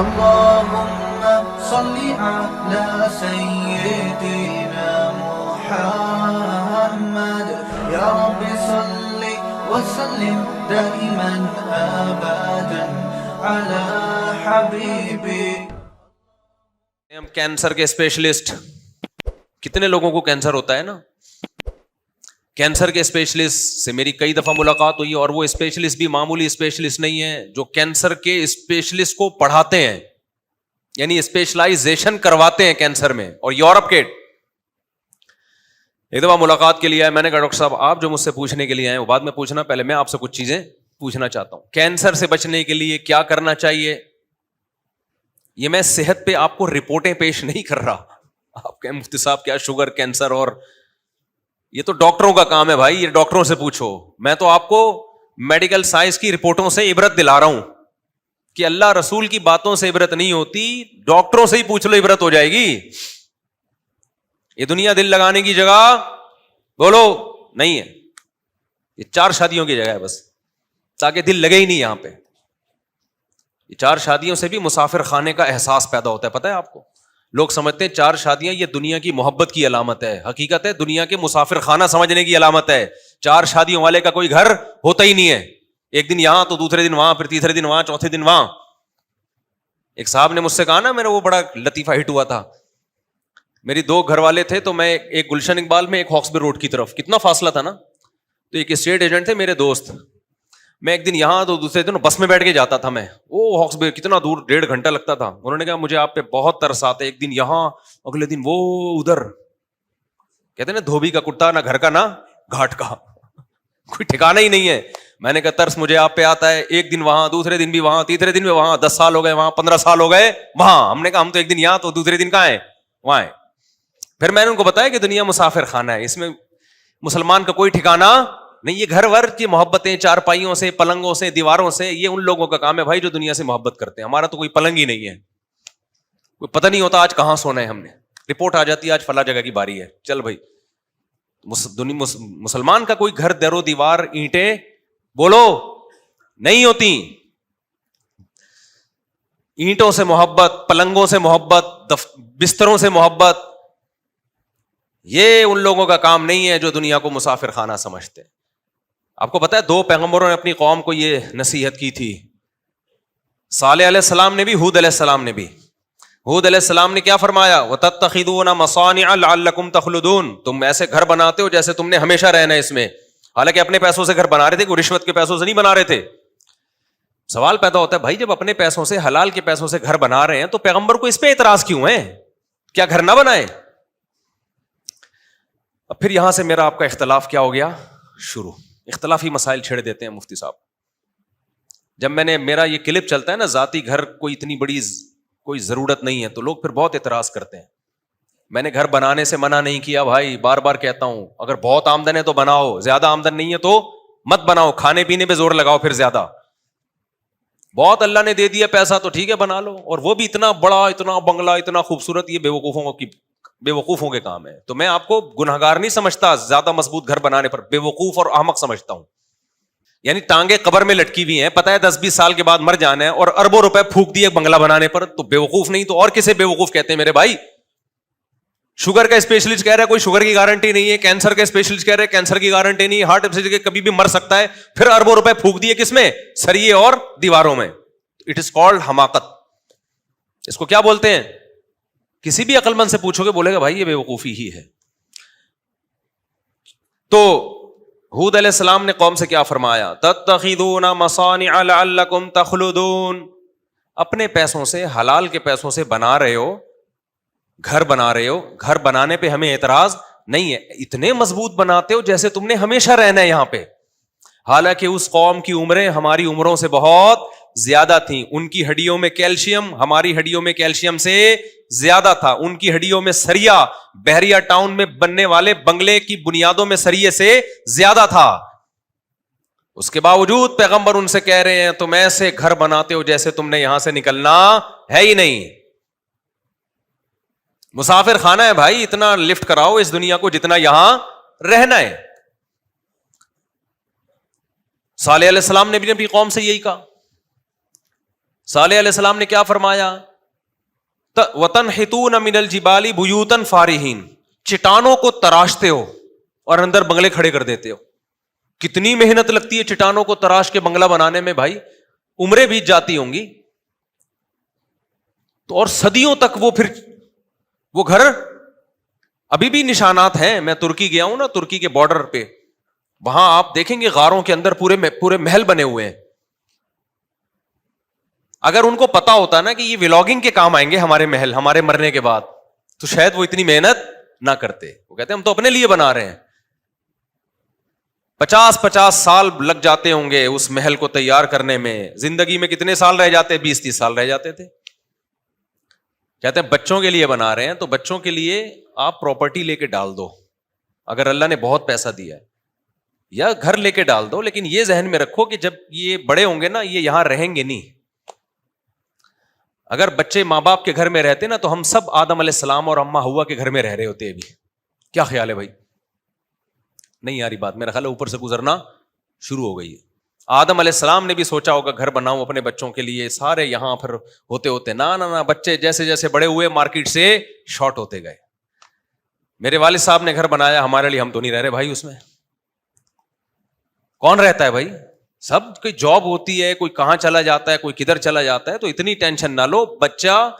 اللهم صل على سيدنا محمد يا رب صل وسلم دائما ابدا على حبيبي. ہم کینسر کے اسپیشلسٹ، کتنے لوگوں کو کینسر ہوتا ہے نا. کینسر کے اسپیشلسٹ سے میری کئی دفعہ ملاقات ہوئی اور وہ اسپیشلسٹ بھی معمولی اسپیشلسٹ نہیں ہے، جو کینسر کے اسپیشلسٹ کو پڑھاتے ہیں، یعنی اسپیشلائزیشن کرواتے ہیں کینسر میں. اور یورپ کے ایک دفعہ ملاقات کے لیے آئے، میں نے کہا ڈاکٹر صاحب آپ جو مجھ سے پوچھنے کے لیے آئے وہ بعد میں پوچھنا، پہلے میں آپ سے کچھ چیزیں پوچھنا چاہتا ہوں. کینسر سے بچنے کے لیے کیا کرنا چاہیے؟ یہ میں صحت پہ آپ کو رپورٹیں پیش نہیں کر رہا. آپ کہیں مفتی صاحب کیا شوگر، کینسر، اور یہ تو ڈاکٹروں کا کام ہے بھائی، یہ ڈاکٹروں سے پوچھو. میں تو آپ کو میڈیکل سائنس کی رپورٹوں سے عبرت دلا رہا ہوں کہ اللہ رسول کی باتوں سے عبرت نہیں ہوتی، ڈاکٹروں سے ہی پوچھ لو عبرت ہو جائے گی. یہ دنیا دل لگانے کی جگہ بولو نہیں ہے، یہ 4 شادیوں کی جگہ ہے بس، تاکہ دل لگے ہی نہیں. یہاں پہ یہ 4 شادیوں سے بھی مسافر خانے کا احساس پیدا ہوتا ہے. پتہ ہے آپ کو، لوگ سمجھتے ہیں 4 شادیاں یہ دنیا کی محبت کی علامت ہے، حقیقت ہے دنیا کے مسافر خانہ سمجھنے کی علامت ہے. 4 شادیوں والے کا کوئی گھر ہوتا ہی نہیں ہے، ایک دن یہاں تو دوسرے دن وہاں، پھر تیسرے دن وہاں، چوتھے دن وہاں. ایک صاحب نے مجھ سے کہا نا، میرا وہ بڑا لطیفہ ہٹ ہوا تھا. میری 2 گھر والے تھے، تو میں ایک گلشن اقبال میں، ایک ہاکسبے روڈ کی طرف، کتنا فاصلہ تھا نا. تو ایک اسٹیٹ ایجنٹ تھے میرے دوست، میں ایک دن یہاں تو دوسرے دن بس میں بیٹھ کے جاتا تھا. میں وہ ہاکسبے کتنا دور، 1.5 گھنٹہ لگتا تھا. انہوں نے کہا مجھے آپ پہ بہت ترس آتا ہے، ایک دن یہاں اگلے دن وہ ادھر. کہتے ہیں نا دھوبی کا کتا نہ گھر کا نہ گھاٹ کا، کوئی ٹھکانا ہی نہیں ہے. میں نے کہا ترس مجھے آپ پہ آتا ہے، ایک دن وہاں، دوسرے دن بھی وہاں، تیسرے دن بھی وہاں. 10 سال ہو گئے وہاں، 15 سال ہو گئے وہاں. ہم نے کہا ہم تو ایک دن یہاں تو دوسرے دن کہاں ہیں، وہاں ہیں. پھر میں نے ان کو بتایا کہ دنیا مسافر خانہ ہے، اس میں مسلمان کا کوئی ٹھکانا نہیں. یہ گھر ور کی محبتیں، 4 پائیوں سے، پلنگوں سے، دیواروں سے، یہ ان لوگوں کا کام ہے بھائی جو دنیا سے محبت کرتے ہیں. ہمارا تو کوئی پلنگ ہی نہیں ہے، کوئی پتہ نہیں ہوتا آج کہاں سونا ہے. ہم نے رپورٹ آ جاتی ہے آج فلاں جگہ کی باری ہے، چل بھائی. مسلمان کا کوئی گھر در و دیوار، اینٹیں بولو نہیں ہوتی. اینٹوں سے محبت، پلنگوں سے محبت، بستروں سے محبت، یہ ان لوگوں کا کام نہیں ہے جو دنیا کو مسافر خانہ سمجھتے ہیں. آپ کو پتا ہے 2 پیغمبروں نے اپنی قوم کو یہ نصیحت کی تھی. صالح علیہ السلام نے بھی، ہود علیہ السلام نے بھی. ہود علیہ السلام نے کیا فرمایا؟ وَتَتَّخِذُونَ مَصَانِعَ لَعَلَّكُمْ تَخْلُدُونَ. تم ایسے گھر بناتے ہو جیسے تم نے ہمیشہ رہنا ہے اس میں. حالانکہ اپنے پیسوں سے گھر بنا رہے تھے، کوئی رشوت کے پیسوں سے نہیں بنا رہے تھے. سوال پیدا ہوتا ہے بھائی جب اپنے پیسوں سے، حلال کے پیسوں سے گھر بنا رہے ہیں تو پیغمبر کو اس پہ اعتراض کیوں ہے؟ کیا گھر نہ بنائے؟ اب پھر یہاں سے میرا آپ کا اختلاف کیا ہو گیا شروع. اختلافی مسائل چھیڑ دیتے ہیں مفتی صاحب. جب میں نے، میرا یہ کلپ چلتا ہے نا، ذاتی گھر کوئی اتنی بڑی کوئی ضرورت نہیں ہے، تو لوگ پھر بہت اعتراض کرتے ہیں. میں نے گھر بنانے سے منع نہیں کیا بھائی، بار بار کہتا ہوں اگر بہت آمدن ہے تو بناؤ، زیادہ آمدن نہیں ہے تو مت بناؤ. کھانے پینے پہ زور لگاؤ پھر زیادہ. بہت اللہ نے دے دیا پیسہ تو ٹھیک ہے بنا لو، اور وہ بھی اتنا بڑا، اتنا بنگلہ، اتنا خوبصورت. یہ بے وقوفوں کے کام ہے. تو میں آپ کو گنہگار نہیں سمجھتا زیادہ مضبوط گھر بنانے پر، بے وقوف اور احمق سمجھتا ہوں. یعنی ٹانگیں قبر میں لٹکی ہوئی ہیں، پتہ ہے 10-20 سال کے بعد مر جانا ہے، اور اربوں روپے پھونک دیے بنگلہ بنانے پر، تو بے وقوف نہیں تو اور کسے بے وقوف کہتے ہیں میرے بھائی؟ شوگر کا اسپیشلسٹ کہہ رہا ہے کوئی شوگر کی گارنٹی نہیں ہے، کینسر کا اسپیشلسٹ کہہ رہا ہے کینسر کی گارنٹی نہیں ہے، ہارٹ پیشنٹ کے کبھی بھی مر سکتا ہے، پھر اربوں روپے پھونک دیے کس میں؟ سریے اور دیواروں میں. اٹ از کالڈ حماقت. اس کو کیا بولتے ہیں؟ کسی بھی عقل مند سے پوچھو گے بولے گا بھائی یہ بے وقوفی ہی ہے. تو ہود علیہ السلام نے قوم سے کیا فرمایا؟ تتخذون مصانع لعلکم تخلدون. اپنے پیسوں سے، حلال کے پیسوں سے بنا رہے ہو، گھر بنا رہے ہو، گھر بنانے پہ ہمیں اعتراض نہیں ہے. اتنے مضبوط بناتے ہو جیسے تم نے ہمیشہ رہنا ہے یہاں پہ. حالانکہ اس قوم کی عمریں ہماری عمروں سے بہت زیادہ تھیں. ان کی ہڈیوں میں کیلشیم ہماری ہڈیوں میں کیلشیم سے زیادہ تھا. ان کی ہڈیوں میں سریا بحریہ ٹاؤن میں بننے والے بنگلے کی بنیادوں میں سریے سے زیادہ تھا. اس کے باوجود پیغمبر ان سے کہہ رہے ہیں تم ایسے گھر بناتے ہو جیسے تم نے یہاں سے نکلنا ہے ہی نہیں. مسافر خانہ ہے بھائی، اتنا لفٹ کراؤ اس دنیا کو جتنا یہاں رہنا ہے. صالح علیہ السلام نے بھی اپنی قوم سے یہی کہا. صالح علیہ السلام نے کیا فرمایا؟ وَتَنْحِتُونَ مِنَ الْجِبَالِ بُيُوتًا فَارِهِينَ، چٹانوں کو تراشتے ہو اور اندر بنگلے کھڑے کر دیتے ہو. کتنی محنت لگتی ہے چٹانوں کو تراش کے بنگلہ بنانے میں بھائی، عمریں بیت جاتی ہوں گی. تو اور صدیوں تک وہ گھر ابھی بھی نشانات ہیں. میں ترکی گیا ہوں نا، ترکی کے بارڈر پہ، وہاں آپ دیکھیں گے غاروں کے اندر پورے محل بنے ہوئے ہیں. اگر ان کو پتا ہوتا نا کہ یہ ولاگنگ کے کام آئیں گے ہمارے محل ہمارے مرنے کے بعد، تو شاید وہ اتنی محنت نہ کرتے. وہ کہتے ہیں ہم تو اپنے لیے بنا رہے ہیں. 50 سال لگ جاتے ہوں گے اس محل کو تیار کرنے میں. زندگی میں کتنے سال رہ جاتے؟ 20-30 سال رہ جاتے تھے. کہتے ہیں بچوں کے لیے بنا رہے ہیں، تو بچوں کے لیے آپ پراپرٹی لے کے ڈال دو اگر اللہ نے بہت پیسہ دیا ہے، یا گھر لے کے ڈال دو، لیکن یہ ذہن میں رکھو کہ جب یہ بڑے ہوں گے نا، یہ یہاں رہیں گے نہیں. اگر بچے ماں باپ کے گھر میں رہتے نا، تو ہم سب آدم علیہ السلام اور اماں ہوا کے گھر میں رہ رہے ہوتے ابھی. کیا خیال ہے بھائی؟ نہیں یاری بات، میرا خیال ہے اوپر سے گزرنا شروع ہو گئی ہے. آدم علیہ السلام نے بھی سوچا ہوگا گھر بناؤں اپنے بچوں کے لیے، سارے یہاں پھر ہوتے نہ بچے جیسے جیسے بڑے ہوئے مارکیٹ سے شارٹ ہوتے گئے. میرے والد صاحب نے گھر بنایا ہمارے لیے، ہم تو نہیں رہ رہے بھائی اس میں. کون رہتا ہے بھائی؟ سب کوئی جاب ہوتی ہے، کوئی کہاں چلا جاتا ہے، کوئی کدھر چلا جاتا ہے. تو اتنی ٹینشن نہ لو. بچہ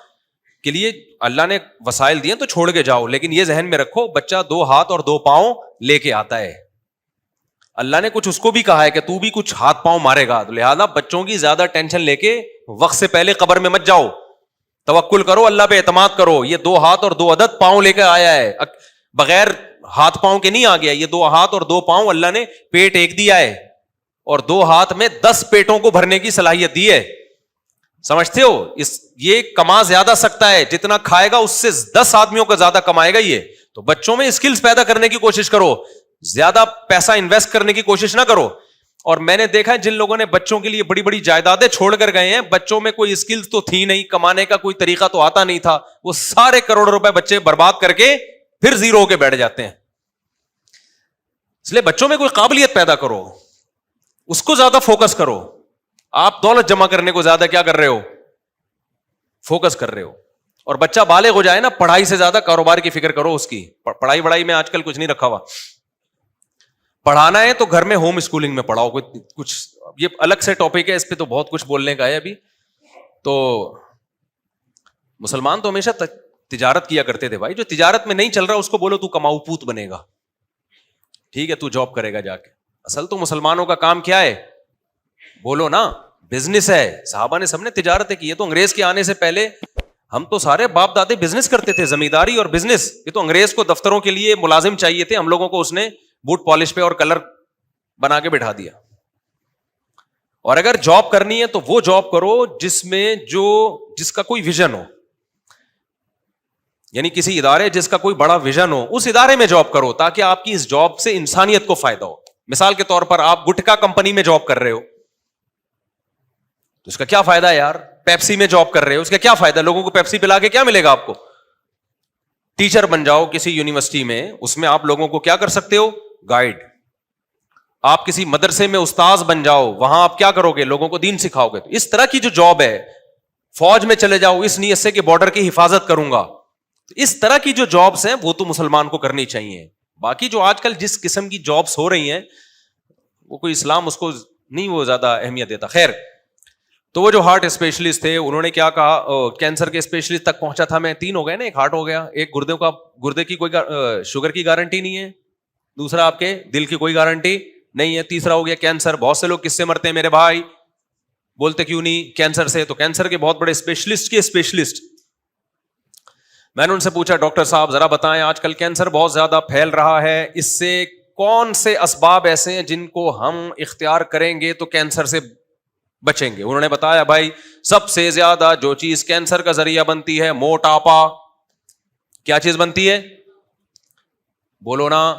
کے لیے اللہ نے وسائل دیے تو چھوڑ کے جاؤ، لیکن یہ ذہن میں رکھو بچہ 2 ہاتھ اور 2 پاؤں لے کے آتا ہے. اللہ نے کچھ اس کو بھی کہا ہے کہ تو بھی کچھ ہاتھ پاؤں مارے گا. لہذا بچوں کی زیادہ ٹینشن لے کے وقت سے پہلے قبر میں مت جاؤ. توکل کرو، اللہ پہ اعتماد کرو. یہ 2 ہاتھ اور 2 عدد پاؤں لے کے آیا ہے، بغیر ہاتھ پاؤں کے نہیں آ گیا. یہ 2 ہاتھ اور 2 پاؤں اللہ نے پیٹ ایک دیا ہے، اور 2 ہاتھ میں 10 پیٹوں کو بھرنے کی صلاحیت دی ہے. سمجھتے ہو؟ یہ کما زیادہ سکتا ہے، جتنا کھائے گا اس سے 10 آدمیوں کا زیادہ کمائے گا یہ. تو بچوں میں اسکلز پیدا کرنے کی کوشش کرو، زیادہ پیسہ انویسٹ کرنے کی کوشش نہ کرو. اور میں نے دیکھا ہے جن لوگوں نے بچوں کے لیے بڑی بڑی جائیدادیں چھوڑ کر گئے ہیں، بچوں میں کوئی اسکلز تو تھی نہیں، کمانے کا کوئی طریقہ تو آتا نہیں تھا، وہ سارے کروڑ روپے بچے برباد کر کے پھر زیرو ہو کے بیٹھ جاتے ہیں. اس لیے بچوں میں کوئی قابلیت پیدا کرو، اس کو زیادہ فوکس کرو. آپ دولت جمع کرنے کو زیادہ کیا کر رہے ہو؟ فوکس کر رہے ہو. اور بچہ بالغ ہو جائے نا، پڑھائی سے زیادہ کاروبار کی فکر کرو اس کی. پڑھائی میں آج کل کچھ نہیں رکھا ہوا. پڑھانا ہے تو گھر میں ہوم اسکولنگ میں پڑھاؤ. کچھ یہ الگ سے ٹاپک ہے، اس پہ تو بہت کچھ بولنے کا ہے ابھی. تو مسلمان تو ہمیشہ تجارت کیا کرتے تھے بھائی. جو تجارت میں نہیں چل رہا اس کو بولو تو کماؤ پوت بنے گا، ٹھیک ہے، تو جاب کرے گا جا کے. اصل تو مسلمانوں کا کام کیا ہے؟ بولو نا، بزنس ہے. صحابہ نے سب نے تجارتیں کی. یہ تو انگریز کے آنے سے پہلے ہم تو سارے باپ دادے بزنس کرتے تھے، زمینداری اور بزنس. یہ تو انگریز کو دفتروں کے لیے ملازم چاہیے تھے، ہم لوگوں کو اس نے بوٹ پالش پہ اور کلر بنا کے بٹھا دیا. اور اگر جاب کرنی ہے تو وہ جاب کرو جس کا کوئی ویژن ہو، یعنی کسی ادارے جس کا کوئی بڑا ویژن ہو، اس ادارے میں جاب کرو تاکہ آپ کی اس جاب سے انسانیت کو فائدہ ہو. مثال کے طور پر آپ گٹکا کمپنی میں جاب کر رہے ہو تو اس کا کیا فائدہ ہے یار؟ پیپسی میں جاب کر رہے ہو، اس کا کیا فائدہ؟ لوگوں کو پیپسی پلا کے کیا ملے گا آپ کو؟ ٹیچر بن جاؤ کسی یونیورسٹی میں، اس میں آپ لوگوں کو کیا کر سکتے ہو؟ گائیڈ. آپ کسی مدرسے میں استاذ بن جاؤ، وہاں آپ کیا کرو گے؟ لوگوں کو دین سکھاؤ گے. تو اس طرح کی جو جاب ہے، فوج میں چلے جاؤ اس نیت سے کہ بارڈر کی حفاظت کروں گا. اس طرح کی جو جابس ہیں وہ تو مسلمان کو کرنی چاہیے. باقی جو آج کل جس قسم کی جابس ہو رہی ہیں وہ کوئی اسلام اس کو نہیں وہ زیادہ اہمیت دیتا. خیر، تو وہ جو ہارٹ اسپیشلسٹ تھے انہوں نے کیا کہا؟ کینسر کے اسپیشلسٹ تک پہنچا تھا میں. 3 ہو گئے نا، ایک ہارٹ ہو گیا، ایک گردے کی کوئی شوگر کی گارنٹی نہیں ہے، دوسرا آپ کے دل کی کوئی گارنٹی نہیں ہے، تیسرا ہو گیا کینسر. بہت سے لوگ کس سے مرتے ہیں میرے بھائی؟ بولتے کیوں نہیں؟ کینسر سے. تو کینسر کے بہت بڑے اسپیشلسٹ میں نے ان سے پوچھا ڈاکٹر صاحب ذرا بتائیں آج کل کینسر بہت زیادہ پھیل رہا ہے، اس سے کون سے اسباب ایسے ہیں جن کو ہم اختیار کریں گے تو کینسر سے بچیں گے؟ انہوں نے بتایا بھائی سب سے زیادہ جو چیز کینسر کا ذریعہ بنتی ہے موٹاپا. کیا چیز بنتی ہے؟ بولو نا.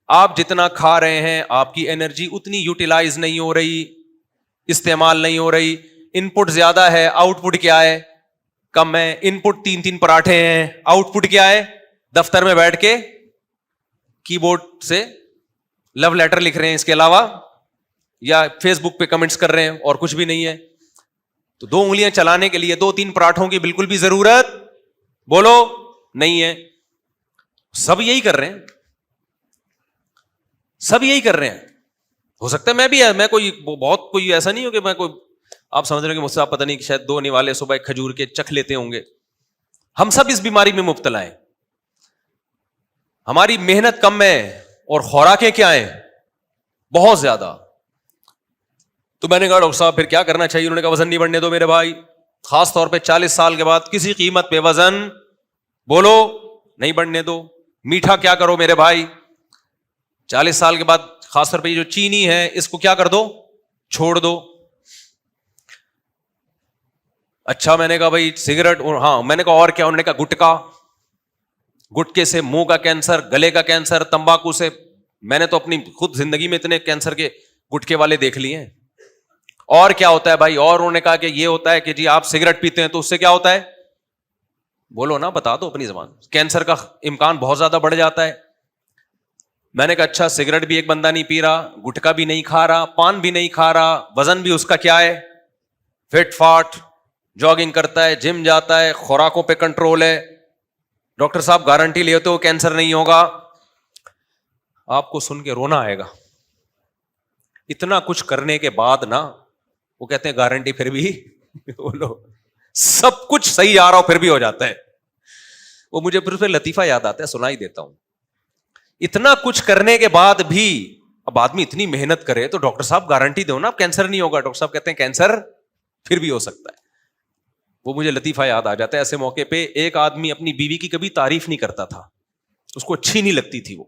آپ جتنا کھا رہے ہیں آپ کی انرجی اتنی یوٹیلائز نہیں ہو رہی، استعمال نہیں ہو رہی. ان پٹ زیادہ ہے، آؤٹ پٹ کیا ہے؟ کم ہے. ان پٹ 3 پراٹھے ہیں، آؤٹ پٹ کیا ہے؟ دفتر میں بیٹھ کے کی بورڈ سے لو لیٹر لکھ رہے ہیں، اس کے علاوہ یا فیس بک پہ کمنٹس کر رہے ہیں، اور کچھ بھی نہیں ہے. تو 2 انگلیاں چلانے کے لیے 2-3 پراٹھوں کی بالکل بھی ضرورت بولو نہیں ہے. سب یہی کر رہے ہیں, سب یہی کر رہے ہیں. ہو سکتا ہے میں بھی, میں کوئی بہت کوئی ایسا نہیں ہوں کہ میں کوئی, آپ سمجھ رہے ہیں کہ مجھ سے آپ پتہ نہیں کہ شاید 2 نوالے صبح ایک کھجور کے چکھ لیتے ہوں گے. ہم سب اس بیماری میں مبتلا ہیں. ہماری محنت کم ہے اور خوراکیں کیا ہیں بہت زیادہ. تو میں نے کہا ڈاکٹر صاحب پھر کیا کرنا چاہیے؟ انہوں نے کہا وزن نہیں بڑھنے دو میرے بھائی, خاص طور پہ 40 سال کے بعد کسی قیمت پہ وزن بولو نہیں بڑھنے دو. میٹھا کیا کرو میرے بھائی, 40 سال کے بعد خاص طور پہ یہ جو چینی ہے اس کو کیا کر دو, چھوڑ دو. اچھا میں نے کہا بھائی سگریٹ, ہاں میں نے کہا اور کیا؟ انہوں نے کہا گٹکا, گٹکے سے منہ کا کینسر, گلے کا کینسر, تمباکو سے. میں نے تو اپنی خود زندگی میں اتنے کینسر کے گٹکے والے دیکھ لیے ہیں. اور کیا ہوتا ہے بھائی؟ اور انہوں نے کہا کہ یہ ہوتا ہے کہ جی آپ سگریٹ پیتے ہیں تو اس سے کیا ہوتا ہے, بولو نا, بتا دو اپنی زبان. کینسر کا امکان بہت زیادہ بڑھ جاتا ہے. میں نے کہا اچھا سگریٹ بھی ایک بندہ نہیں پی رہا, گٹکا بھی نہیں کھا رہا, پان بھی نہیں کھا رہا, وزن بھی اس کا کیا ہے فٹ فاٹ, جاگنگ کرتا ہے, جم جاتا ہے, خوراکوں پہ کنٹرول ہے. ڈاکٹر صاحب گارنٹی لیتے ہو کینسر نہیں ہوگا؟ آپ کو سن کے رونا آئے گا. اتنا کچھ کرنے کے بعد نا وہ کہتے ہیں گارنٹی پھر بھی بولو سب کچھ صحیح آ رہا ہو پھر بھی ہو جاتا ہے. وہ مجھے پھر لطیفہ یاد آتا ہے, سنا ہی دیتا ہوں. اتنا کچھ کرنے کے بعد بھی اب آدمی اتنی محنت کرے تو ڈاکٹر صاحب گارنٹی دو نا کینسر نہیں ہوگا. ڈاکٹر صاحب کہتے ہیں کینسر پھر بھی ہو سکتا ہے. وہ مجھے لطیفہ یاد آ جاتا ہے. ایسے موقع پہ ایک آدمی اپنی بیوی کی کبھی تعریف نہیں کرتا تھا, اس کو اچھی نہیں لگتی تھی وہ.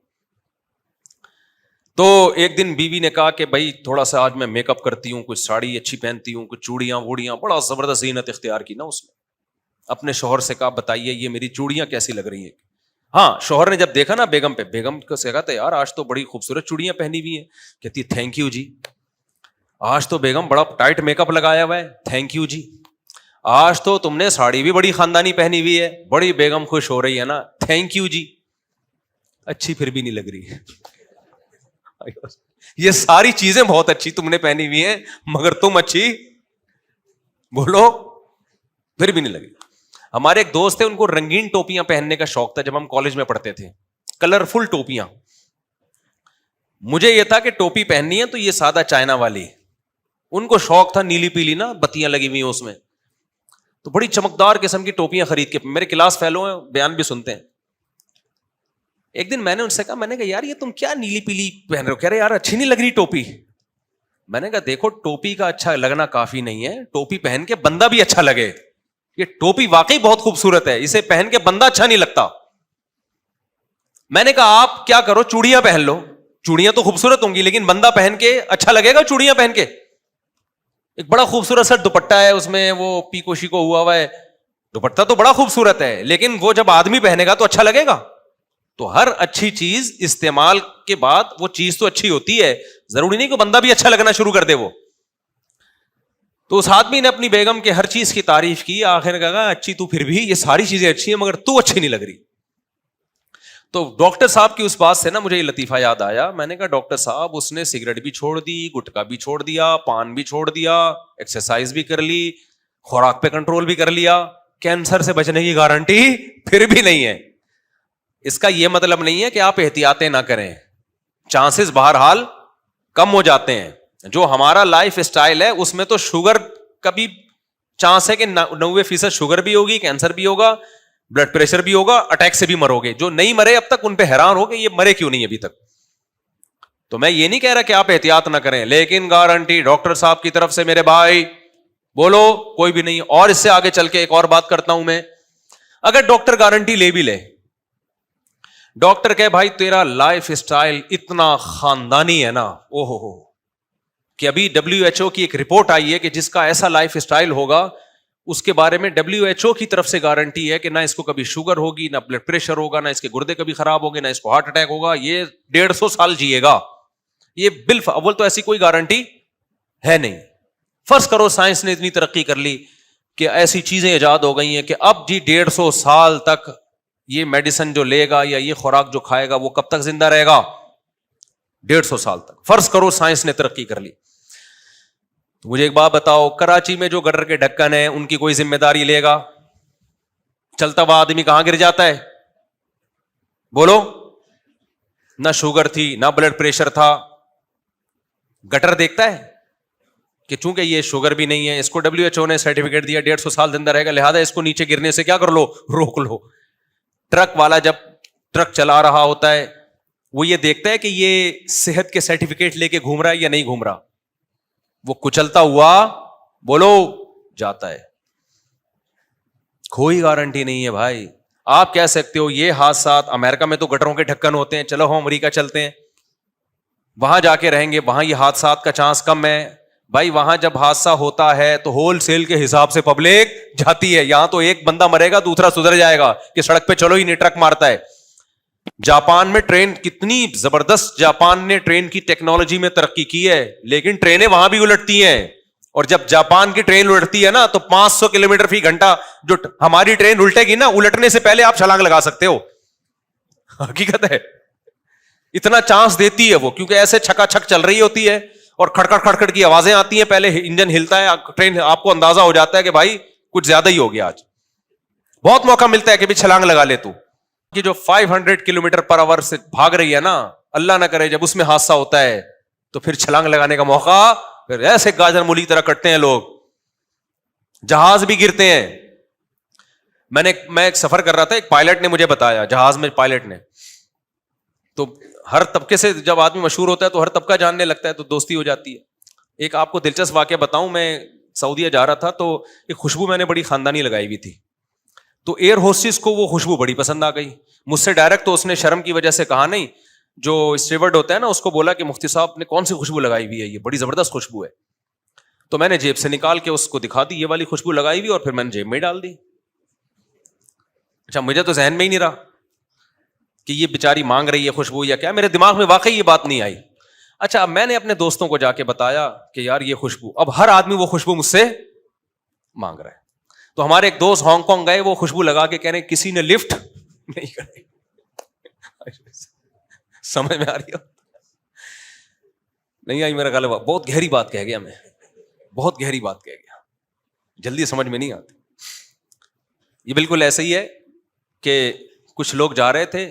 تو ایک دن بیوی نے کہا کہ بھائی تھوڑا سا آج میں میک اپ کرتی ہوں, کچھ ساڑی اچھی پہنتی ہوں, کچھ چوڑیاں ووڑیاں, بڑا زبردست زینت اختیار کی نا اس نے. اپنے شوہر سے کہا بتائیے یہ میری چوڑیاں کیسی لگ رہی ہیں. ہاں شوہر نے جب دیکھا نا بیگم پہ, بیگم کو سے کہا تھا یار آج تو بڑی خوبصورت چوڑیاں پہنی ہوئی ہیں. کہتی تھینک یو جی. آج تو بیگم بڑا ٹائٹ میک اپ لگایا ہوا ہے. تھینک یو جی. آج تو تم نے ساڑی بھی بڑی خاندانی پہنی ہوئی ہے, بڑی بیگم خوش ہو رہی ہے نا. تھینک یو جی. اچھی پھر بھی نہیں لگ رہی. یہ ساری چیزیں بہت اچھی تم نے پہنی ہوئی ہیں مگر تم اچھی بولو پھر بھی نہیں لگی. ہمارے ایک دوست تھے, ان کو رنگین ٹوپیاں پہننے کا شوق تھا جب ہم کالج میں پڑھتے تھے, کلرفل ٹوپیاں. مجھے یہ تھا کہ ٹوپی پہننی ہے تو یہ سادہ چائنا والی. ان کو شوق تھا نیلی پیلی نا بتیاں لگی ہوئی ہیں اس میں, تو بڑی چمکدار قسم کی ٹوپیاں خرید کے. میرے کلاس فیلو ہیں, بیان بھی سنتے ہیں. ایک دن میں نے ان سے کہا, میں نے کہا یار یہ تم کیا نیلی پیلی پہن رہے ہو؟ کہہ رہے یار اچھی نہیں لگ رہی ٹوپی. میں نے کہا دیکھو ٹوپی کا اچھا لگنا کافی نہیں ہے, ٹوپی پہن کے بندہ بھی اچھا لگے. یہ ٹوپی واقعی بہت خوبصورت ہے, اسے پہن کے بندہ اچھا نہیں لگتا. میں نے کہا آپ کیا کرو چوڑیاں پہن لو, چوڑیاں تو خوبصورت ہوں گی لیکن بندہ پہن کے اچھا لگے گا چوڑیاں پہن کے؟ ایک بڑا خوبصورت سا دوپٹہ ہے, اس میں وہ پیکو شیکو ہوا ہوا ہے, دوپٹہ تو بڑا خوبصورت ہے لیکن وہ جب آدمی پہنے گا تو اچھا لگے گا. تو ہر اچھی چیز استعمال کے بعد وہ چیز تو اچھی ہوتی ہے, ضروری نہیں کہ بندہ بھی اچھا لگنا شروع کر دے وہ. تو اس آدمی نے اپنی بیگم کے ہر چیز کی تعریف کی, آخر کہا اچھی تو پھر بھی, یہ ساری چیزیں اچھی ہیں مگر تو اچھی نہیں لگ رہی. تو ڈاکٹر صاحب کی اس بات سے نا مجھے یہ لطیفہ یاد آیا. میں نے کہا ڈاکٹر صاحب اس نے سگریٹ بھی چھوڑ دی, گٹکا بھی چھوڑ دیا, پان بھی چھوڑ دیا, ایکسرسائز بھی کر لی, خوراک پہ کنٹرول بھی کر لیا, کینسر سے بچنے کی گارنٹی پھر بھی نہیں ہے. اس کا یہ مطلب نہیں ہے کہ آپ احتیاطیں نہ کریں, چانسز بہرحال کم ہو جاتے ہیں. جو ہمارا لائف اسٹائل ہے اس میں تو شوگر کا بھی چانس ہے کہ 90% شوگر بھی ہوگی, کینسر بھی ہوگا, بلڈ پریشر بھی ہوگا, اٹیک سے بھی مرو گے. جو نہیں مرے اب تک ان پہ حیران ہو کہ یہ مرے کیوں نہیں ابھی تک. تو میں یہ نہیں کہہ رہا کہ آپ احتیاط نہ کریں, لیکن گارنٹی ڈاکٹر صاحب کی طرف سے میرے بھائی بولو کوئی بھی نہیں. اور اس سے آگے چل کے ایک اور بات کرتا ہوں میں, اگر ڈاکٹر گارنٹی لے بھی لے, ڈاکٹر کہے بھائی تیرا لائف اسٹائل اتنا خاندانی ہے نا, او ہو کہ ابھی WHO کی ایک رپورٹ آئی ہے کہ جس کا ایسا لائف اسٹائل ہوگا اس کے بارے میں WHO کی طرف سے گارنٹی ہے کہ نہ اس کو کبھی شوگر ہوگی, نہ بلڈ پریشر ہوگا, نہ اس کے گردے کبھی خراب ہوگے, نہ اس کو ہارٹ اٹیک ہوگا, یہ 150 سال جیے گا. یہ اول تو ایسی کوئی گارنٹی ہے نہیں. فرض کرو سائنس نے اتنی ترقی کر لی کہ ایسی چیزیں ایجاد ہو گئی ہیں کہ اب جی 150 سال تک یہ میڈیسن جو لے گا یا یہ خوراک جو کھائے گا وہ کب تک زندہ رہے گا؟ 150 سال تک. فرض کرو سائنس نے ترقی کر لی. مجھے ایک بات بتاؤ, کراچی میں جو گٹر کے ڈھکن ہیں ان کی کوئی ذمہ داری لے گا؟ چلتا ہوا آدمی کہاں گر جاتا ہے؟ بولو. نہ شوگر تھی, نہ بلڈ پریشر تھا, گٹر دیکھتا ہے کہ چونکہ یہ شوگر بھی نہیں ہے, اس کو WHO نے سرٹیفکیٹ دیا 150 سال زندہ رہے گا, لہذا اس کو نیچے گرنے سے کیا کر لو, روک لو. ٹرک والا جب ٹرک چلا رہا ہوتا ہے وہ یہ دیکھتا ہے کہ یہ صحت کے سرٹیفکیٹ لے کے گھوم رہا ہے یا نہیں گھوم رہا, وہ کچلتا ہوا بولو جاتا ہے. کوئی گارنٹی نہیں ہے بھائی. آپ کہہ سکتے ہو یہ حادثات, امریکہ میں تو گٹروں کے ڈھکن ہوتے ہیں, چلو ہم امریکہ چلتے ہیں, وہاں جا کے رہیں گے, وہاں یہ حادثات کا چانس کم ہے. بھائی وہاں جب حادثہ ہوتا ہے تو ہول سیل کے حساب سے پبلک جاتی ہے, یہاں تو ایک بندہ مرے گا دوسرا سدھر جائے گا کہ سڑک پہ چلو ہی نہیں, ٹرک مارتا ہے. جاپان میں ٹرین کتنی زبردست, جاپان نے ٹرین کی ٹیکنالوجی میں ترقی کی ہے, لیکن ٹرینیں وہاں بھی الٹتی ہیں. اور جب جاپان کی ٹرین الٹتی ہے نا تو 500 کلومیٹر فی گھنٹہ جو ہماری ٹرین الٹے گی نا, الٹنے سے پہلے آپ چھلانگ لگا سکتے ہو. حقیقت ہے, اتنا چانس دیتی ہے وہ, کیونکہ ایسے چھکا چھک چل رہی ہوتی ہے اور کھڑکڑ کھڑکڑ کی آوازیں آتی ہیں, پہلے انجن ہلتا ہے, ٹرین آپ کو اندازہ ہو جاتا ہے کہ بھائی کچھ زیادہ ہی ہو گیا آج. بہت موقع ملتا ہے کہ بھی چھلانگ لگا لے تو. کہ جو 500 کلومیٹر پر آور سے بھاگ رہی ہے نا, اللہ نہ کرے جب اس میں حادثہ ہوتا ہے تو پھر چھلانگ لگانے کا موقع, پھر ایسے گاجر مولی طرح کٹتے ہیں لوگ, جہاز بھی گرتے ہیں. میں ایک سفر کر رہا تھا, ایک پائلٹ نے مجھے بتایا, جہاز میں پائلٹ نے, تو ہر طبقے سے جب آدمی مشہور ہوتا ہے تو ہر طبقہ جاننے لگتا ہے تو دوستی ہو جاتی ہے. ایک آپ کو دلچسپ واقعہ بتاؤں, میں سعودیہ جا رہا تھا تو ایک خوشبو میں نے بڑی خاندانی لگائی ہوئی تھی, تو ایئر ہوسٹس کو وہ خوشبو بڑی پسند آ گئی. مجھ سے ڈائریکٹ تو اس نے شرم کی وجہ سے کہا نہیں, جو اسٹیورڈ ہوتا ہے نا اس کو بولا کہ مفتی صاحب نے کون سی خوشبو لگائی ہوئی ہے, یہ بڑی زبردست خوشبو ہے. تو میں نے جیب سے نکال کے اس کو دکھا دی, یہ والی خوشبو لگائی ہوئی, اور پھر میں نے جیب میں ڈال دی. اچھا مجھے تو ذہن میں ہی نہیں رہا کہ یہ بیچاری مانگ رہی ہے خوشبو یا کیا, میرے دماغ میں واقعی یہ بات نہیں آئی. اچھا اب میں نے اپنے دوستوں کو جا کے بتایا کہ یار یہ خوشبو, اب ہر آدمی وہ خوشبو مجھ سے مانگ رہا ہے. تو ہمارے ایک دوست ہانگ کانگ گئے, وہ خوشبو لگا کے کہہ رہے کسی نے لفٹ نہیں کرائی. سمجھ میں آ رہی ہو نہیں آئی؟ میرا غلط, بہت گہری بات کہہ گیا میں, بہت گہری بات کہہ گیا, جلدی سمجھ میں نہیں آتی. یہ بالکل ایسا ہی ہے کہ کچھ لوگ جا رہے تھے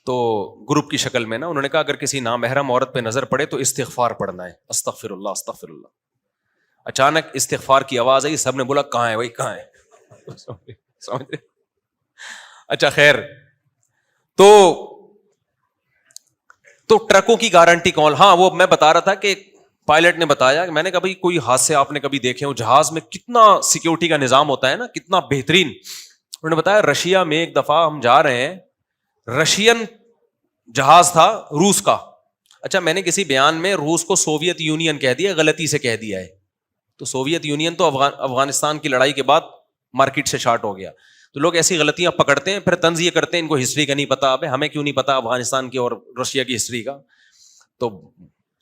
تو گروپ کی شکل میں نا, انہوں نے کہا اگر کسی نامحرم عورت پہ نظر پڑے تو استغفار پڑھنا ہے, استغفر اللہ استغفر اللہ. اچانک استغفار کی آواز آئی, سب نے بولا کہاں ہے بھائی کہاں ہے. سمجھ رہے؟ اچھا خیر, تو ٹرکوں کی گارنٹی کون؟ ہاں وہ میں بتا رہا تھا کہ پائلٹ نے بتایا, میں نے کہا بھائی کوئی حادثے آپ نے کبھی دیکھے ہو, جہاز میں کتنا سیکیورٹی کا نظام ہوتا ہے نا, کتنا بہترین. انہوں نے بتایا رشیا میں ایک دفعہ ہم جا رہے ہیں, رشین جہاز تھا روس کا. اچھا میں نے کسی بیان میں روس کو سوویت یونین کہہ دیا, غلطی سے کہہ دیا ہے. تو سوویت یونین تو افغانستان کی لڑائی کے بعد مارکیٹ سے شارٹ ہو گیا. تو لوگ ایسی غلطیاں پکڑتے ہیں, پھر طنز یہ کرتے ہیں ان کو ہسٹری کا نہیں پتا. اب ہمیں کیوں نہیں پتا افغانستان کی اور رشیا کی ہسٹری کا؟ تو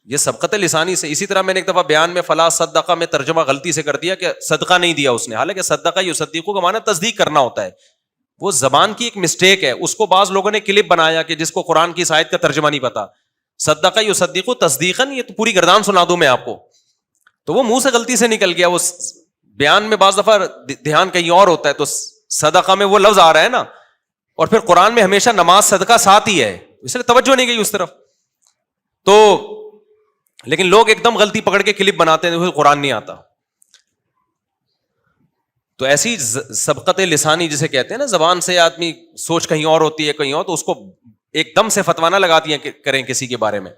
یہ سبقت لسانی سے. اسی طرح میں نے ایک دفعہ بیان میں فلا صدقہ میں ترجمہ غلطی سے کر دیا کہ صدقہ نہیں دیا اس نے, حالانکہ صدقہ یصدقو کا معنی تصدیق کرنا ہوتا ہے. وہ زبان کی ایک مسٹیک ہے, اس کو بعض لوگوں نے کلپ بنایا کہ جس کو قرآن کی اس آیت کا ترجمہ نہیں پتا. صدقہ یصدقو تصدیقاً, یہ تو پوری گردان سنا دوں میں آپ کو. تو وہ منہ سے غلطی سے نکل گیا, وہ بیان میں بعض دفعہ دھیان کہیں اور ہوتا ہے. تو صدقہ میں وہ لفظ آ رہا ہے نا, اور پھر قرآن میں ہمیشہ نماز صدقہ ساتھ ہی ہے, اس لیے توجہ نہیں گئی اس طرف. تو لیکن لوگ ایک دم غلطی پکڑ کے کلپ بناتے ہیں, قرآن نہیں آتا. تو ایسی سبقت لسانی جسے کہتے ہیں نا, زبان سے آدمی سوچ کہیں اور ہوتی ہے کہیں اور, تو اس کو ایک دم سے فتویٰ نہ لگا دیا کریں کسی کے بارے میں.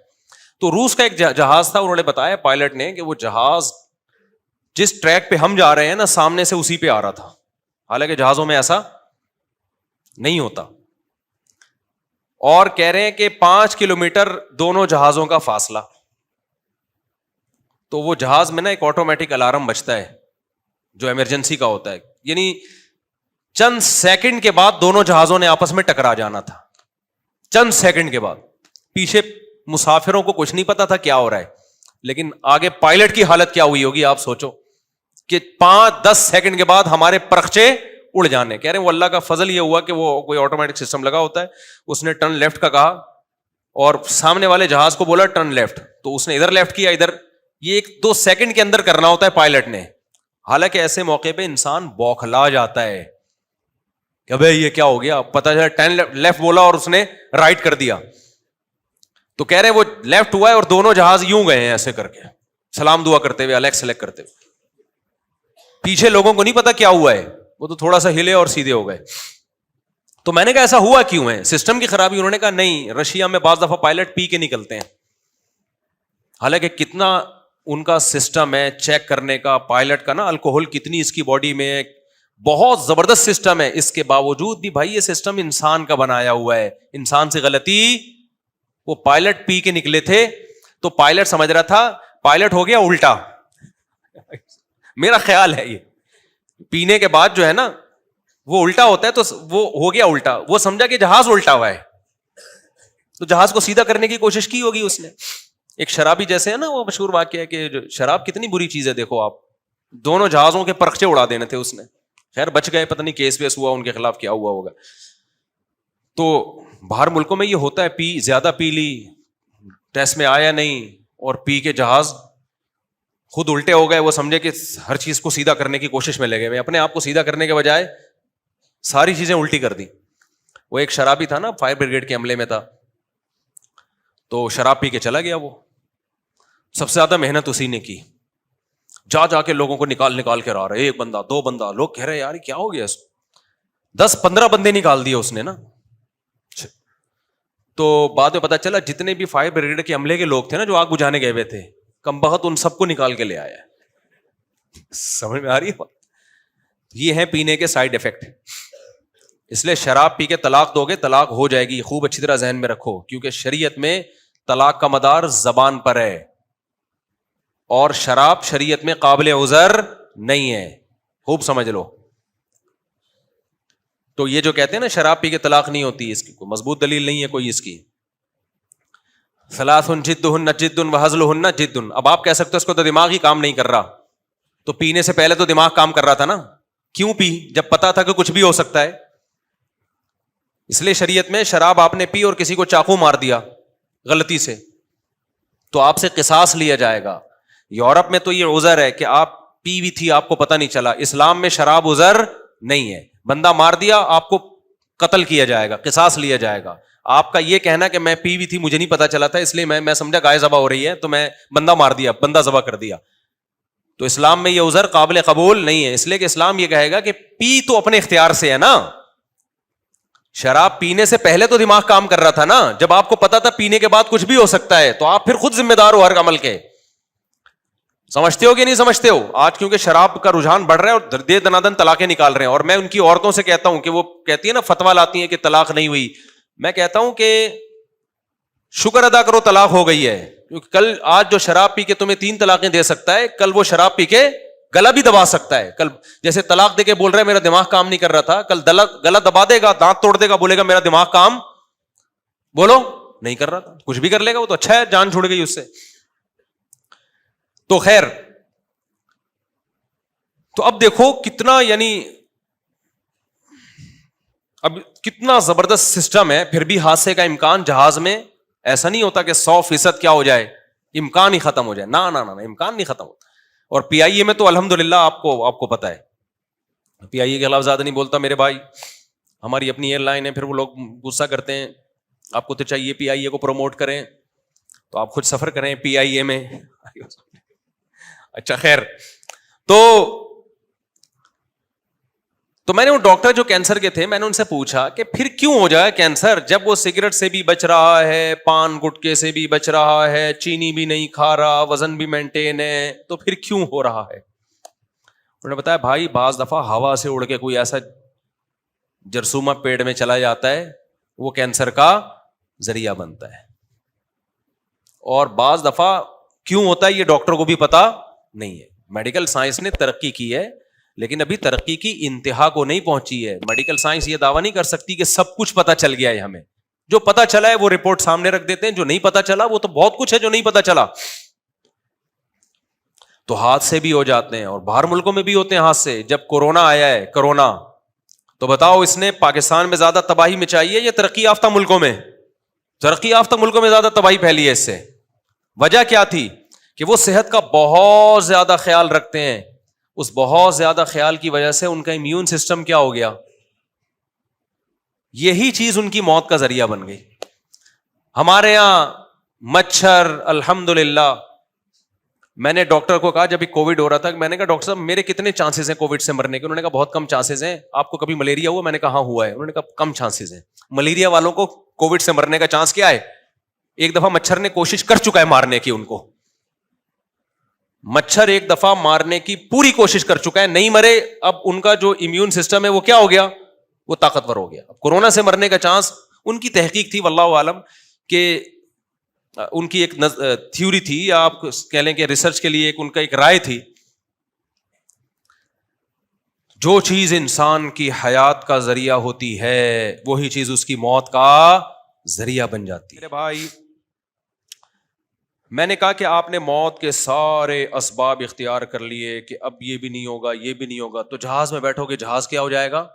تو روس کا ایک جہاز تھا, انہوں نے بتایا پائلٹ نے کہ وہ جہاز جس ٹریک پہ ہم جا رہے ہیں نا سامنے سے اسی پہ آ رہا تھا, حالانکہ جہازوں میں ایسا نہیں ہوتا. اور کہہ رہے ہیں کہ 5 کلومیٹر دونوں جہازوں کا فاصلہ. تو وہ جہاز میں نا ایک آٹومیٹک الارم بجتا ہے جو ایمرجنسی کا ہوتا ہے, یعنی چند سیکنڈ کے بعد دونوں جہازوں نے آپس میں ٹکرا جانا تھا. چند سیکنڈ کے بعد. پیچھے مسافروں کو کچھ نہیں پتا تھا کیا ہو رہا ہے, لیکن آگے پائلٹ کی حالت کیا ہوئی ہوگی آپ سوچو کہ 5-10 سیکنڈ کے بعد ہمارے پرخچے اڑ جانے. کہہ رہے ہیں وہ اللہ کا فضل یہ ہوا کہ وہ کوئی آٹومیٹک سسٹم لگا ہوتا ہے, اس نے ٹرن لیفٹ کا کہا اور سامنے والے جہاز کو بولا ٹرن لیفٹ, تو اس نے ادھر لیفٹ کیا, ادھر یہ 1-2 سیکنڈ کے اندر کرنا ہوتا ہے پائلٹ نے. حالانکہ ایسے موقع پہ انسان بوکھلا جاتا ہے کہ بھائی یہ کیا ہو گیا, پتا چلا 10 لیفٹ بولا اور اس نے رائٹ کر دیا. تو کہہ رہے وہ لیفٹ ہوا ہے اور دونوں جہاز یوں گئے ہیں ایسے کر کے, سلام دعا کرتے ہوئے, الیکس سلیکٹ کرتے ہوئے. پیچھے لوگوں کو نہیں پتا کیا ہوا ہے, وہ تو تھوڑا سا ہلے اور سیدھے ہو گئے. تو میں نے کہا ایسا ہوا کیوں ہے, سسٹم کی خرابی. انہوں نے کہا نہیں, رشیا میں بعض دفعہ پائلٹ پی کے نکلتے ہیں. حالانکہ کتنا ان کا سسٹم ہے چیک کرنے کا پائلٹ کا نا, الکوہل کتنی اس کی باڈی میں, بہت زبردست سسٹم ہے. اس کے باوجود بھی بھائی یہ سسٹم انسان کا بنایا ہوا ہے, انسان سے غلطی. وہ پائلٹ پی کے نکلے تھے تو پائلٹ سمجھ رہا تھا پائلٹ ہو گیا الٹا. میرا خیال ہے یہ پینے کے بعد جو ہے نا وہ الٹا ہوتا ہے, تو وہ ہو گیا الٹا. وہ سمجھا کہ جہاز الٹا ہوا ہے, تو جہاز کو سیدھا کرنے کی کوشش کی ہوگی اس نے. ایک شرابی جیسے ہے نا, وہ مشہور واقعہ ہے کہ شراب کتنی بری چیز ہے. دیکھو آپ, دونوں جہازوں کے پرخچے اڑا دینے تھے اس نے. خیر بچ گئے, پتہ نہیں کیس ویس ہوا ان کے خلاف, کیا ہوا ہوگا. تو باہر ملکوں میں یہ ہوتا ہے, زیادہ پی لی, ٹیسٹ میں آیا نہیں, اور پی کے جہاز خود الٹے ہو گئے. وہ سمجھے کہ ہر چیز کو سیدھا کرنے کی کوشش میں لگے ہوئے, اپنے آپ کو سیدھا کرنے کے بجائے ساری چیزیں الٹی کر دی. وہ ایک شرابی تھا نا, فائر بریگیڈ کے عملے میں تھا, تو شراب پی کے چلا گیا. وہ سب سے زیادہ محنت اسی نے کی, جا کے لوگوں کو نکال کے رہا رہے, 1 بندہ 2 بندہ. لوگ کہہ رہے یار کیا ہو گیا اس کو, 10-15 بندے نکال دیے اس نے نا. تو بعد میں پتا چلا جتنے بھی فائر بریگیڈ کے عملے کے لوگ تھے نا جو آگ بجھانے گئے ہوئے تھے, کمبخت ان سب کو نکال کے لے آیا. سمجھ میں آ رہی ہے بات؟ یہ ہے پینے کے سائیڈ افیکٹ. اس لیے شراب پی کے طلاق دو گے, طلاق ہو جائے گی. خوب اچھی طرح ذہن میں رکھو, کیونکہ شریعت میں طلاق کا مدار زبان پر ہے, اور شراب شریعت میں قابل عذر نہیں ہے. خوب سمجھ لو. تو یہ جو کہتے ہیں نا شراب پی کے طلاق نہیں ہوتی, اس کی کوئی مضبوط دلیل نہیں ہے کوئی اس کی. ثلاث جدہن جد وہزلہن جد. اب آپ کہہ سکتے ہو اس کو تو دماغ ہی کام نہیں کر رہا. تو پینے سے پہلے تو دماغ کام کر رہا تھا نا, کیوں پی جب پتا تھا کہ کچھ بھی ہو سکتا ہے. اس لیے شریعت میں شراب آپ نے پی اور کسی کو چاقو مار دیا غلطی سے, تو آپ سے قصاص لیا جائے گا. یورپ میں تو یہ عذر ہے کہ آپ پی بھی تھی آپ کو پتہ نہیں چلا. اسلام میں شراب عذر نہیں ہے. بندہ مار دیا آپ کو قتل کیا جائے گا, قصاص لیا جائے گا. آپ کا یہ کہنا کہ میں پی بھی تھی مجھے نہیں پتا چلا تھا اس لیے میں سمجھا گائے ذبح ہو رہی ہے تو میں بندہ مار دیا, بندہ ذبح کر دیا, تو اسلام میں یہ عذر قابل قبول نہیں ہے. اس لیے کہ اسلام یہ کہے گا کہ پی تو اپنے اختیار سے ہے نا. شراب پینے سے پہلے تو دماغ کام کر رہا تھا نا, جب آپ کو پتا تھا پینے کے بعد کچھ بھی ہو سکتا ہے, تو آپ پھر خود ذمہ دار ہو ہر عمل کے. سمجھتے ہو کہ نہیں سمجھتے ہو؟ آج کیونکہ شراب کا رجحان بڑھ رہا ہے اور دے دنادن طلاقیں نکال رہے ہیں, اور میں ان کی عورتوں سے کہتا ہوں کہ وہ کہتی ہے نا فتویٰ لاتی ہیں کہ طلاق نہیں ہوئی, میں کہتا ہوں کہ شکر ادا کرو طلاق ہو گئی ہے, کیونکہ کل آج جو شراب پی کے تمہیں 3 طلاقیں دے سکتا ہے, کل وہ شراب پی کے گلا بھی دبا سکتا ہے. کل جیسے طلاق دے کے بول رہا ہے میرا دماغ کام نہیں کر رہا تھا, کل گلا دبا دے گا, دانت توڑ دے گا, بولے گا میرا دماغ کام بولو نہیں کر رہا تھا. کچھ بھی کر لے گا, وہ تو اچھا ہے, جان چھوڑ گئی اس سے. تو خیر, تو اب دیکھو کتنا, یعنی اب کتنا زبردست سسٹم ہے. پھر بھی حادثے کا امکان جہاز میں ایسا نہیں ہوتا کہ 100% کیا ہو جائے, امکان ہی ختم ہو جائے. نہ امکان نہیں ختم ہوتا. اور پی آئی اے میں تو الحمدللہ آپ کو پتا ہے, پی آئی اے کے خلاف زیادہ نہیں بولتا میرے بھائی, ہماری اپنی ایئر لائن ہے. پھر وہ لوگ غصہ کرتے ہیں, آپ کو تو چاہیے پی آئی اے کو پروموٹ کریں, تو آپ خود سفر کریں پی آئی اے میں. اچھا خیر, تو میں نے وہ ڈاکٹر جو کینسر کے تھے, میں نے ان سے پوچھا کہ پھر کیوں ہو جائے کینسر, جب وہ سگریٹ سے بھی بچ رہا ہے, پان گٹکے سے بھی بچ رہا ہے, چینی بھی نہیں کھا رہا, وزن بھی مینٹین ہے, تو پھر کیوں ہو رہا ہے. انہوں نے بتایا بھائی بعض دفعہ ہوا سے اڑ کے کوئی ایسا جرثومہ پیٹ میں چلا جاتا ہے, وہ کینسر کا ذریعہ بنتا ہے. اور بعض دفعہ کیوں ہوتا ہے یہ ڈاکٹر کو بھی پتا نہیں ہے. میڈیکل سائنس نے ترقی کی ہے, لیکن ابھی ترقی کی انتہا کو نہیں پہنچی ہے. میڈیکل سائنس یہ دعویٰ نہیں کر سکتی کہ سب کچھ پتا چل گیا ہے ہمیں. جو پتا چلا ہے وہ رپورٹ سامنے رکھ دیتے ہیں, جو نہیں پتا چلا وہ تو بہت کچھ ہے جو نہیں پتا چلا. تو حادثے بھی ہو جاتے ہیں, اور باہر ملکوں میں بھی ہوتے ہیں حادثے. جب کورونا آیا ہے, کورونا, تو بتاؤ اس نے پاکستان میں زیادہ تباہی مچائی ہے یا ترقی یافتہ ملکوں میں؟ ترقی یافتہ ملکوں میں زیادہ تباہی پھیلی ہے اس سے. وجہ کیا تھی کہ وہ صحت کا بہت زیادہ خیال رکھتے ہیں. اس بہت زیادہ خیال کی وجہ سے ان کا امیون سسٹم کیا ہو گیا, یہی چیز ان کی موت کا ذریعہ بن گئی. ہمارے یہاں مچھر, الحمدللہ, میں نے ڈاکٹر کو کہا جب کووڈ ہو رہا تھا, میں نے کہا ڈاکٹر صاحب میرے کتنے چانسز ہیں کووڈ سے مرنے کے؟ انہوں نے کہا بہت کم چانسز ہیں. آپ کو کبھی ملیریا ہوا؟ میں نے کہا ہاں ہوا ہے. انہوں نے کہا کم چانسز ہیں. ملیریا والوں کو کووڈ سے مرنے کا چانس کیا ہے؟ ایک دفعہ مچھر نے کوشش کر چکا ہے مارنے کی ان کو, مچھر ایک دفعہ مارنے کی پوری کوشش کر چکا ہے, نہیں مرے. اب ان کا جو امیون سسٹم ہے وہ کیا ہو گیا, وہ طاقتور ہو گیا. اب کورونا سے مرنے کا چانس, ان کی تحقیق تھی واللہ عالم, کہ ان کی ایک تھیوری تھی, یا آپ کہہ لیں کہ ریسرچ کے لیے ایک ان کا ایک رائے تھی, جو چیز انسان کی حیات کا ذریعہ ہوتی ہے وہی چیز اس کی موت کا ذریعہ بن جاتی ہے. میرے بھائی, میں نے کہا کہ آپ نے موت کے سارے اسباب اختیار کر لیے کہ اب یہ بھی نہیں ہوگا, یہ بھی نہیں ہوگا, تو جہاز میں بیٹھو گے, جہاز کیا ہو جائے گا؟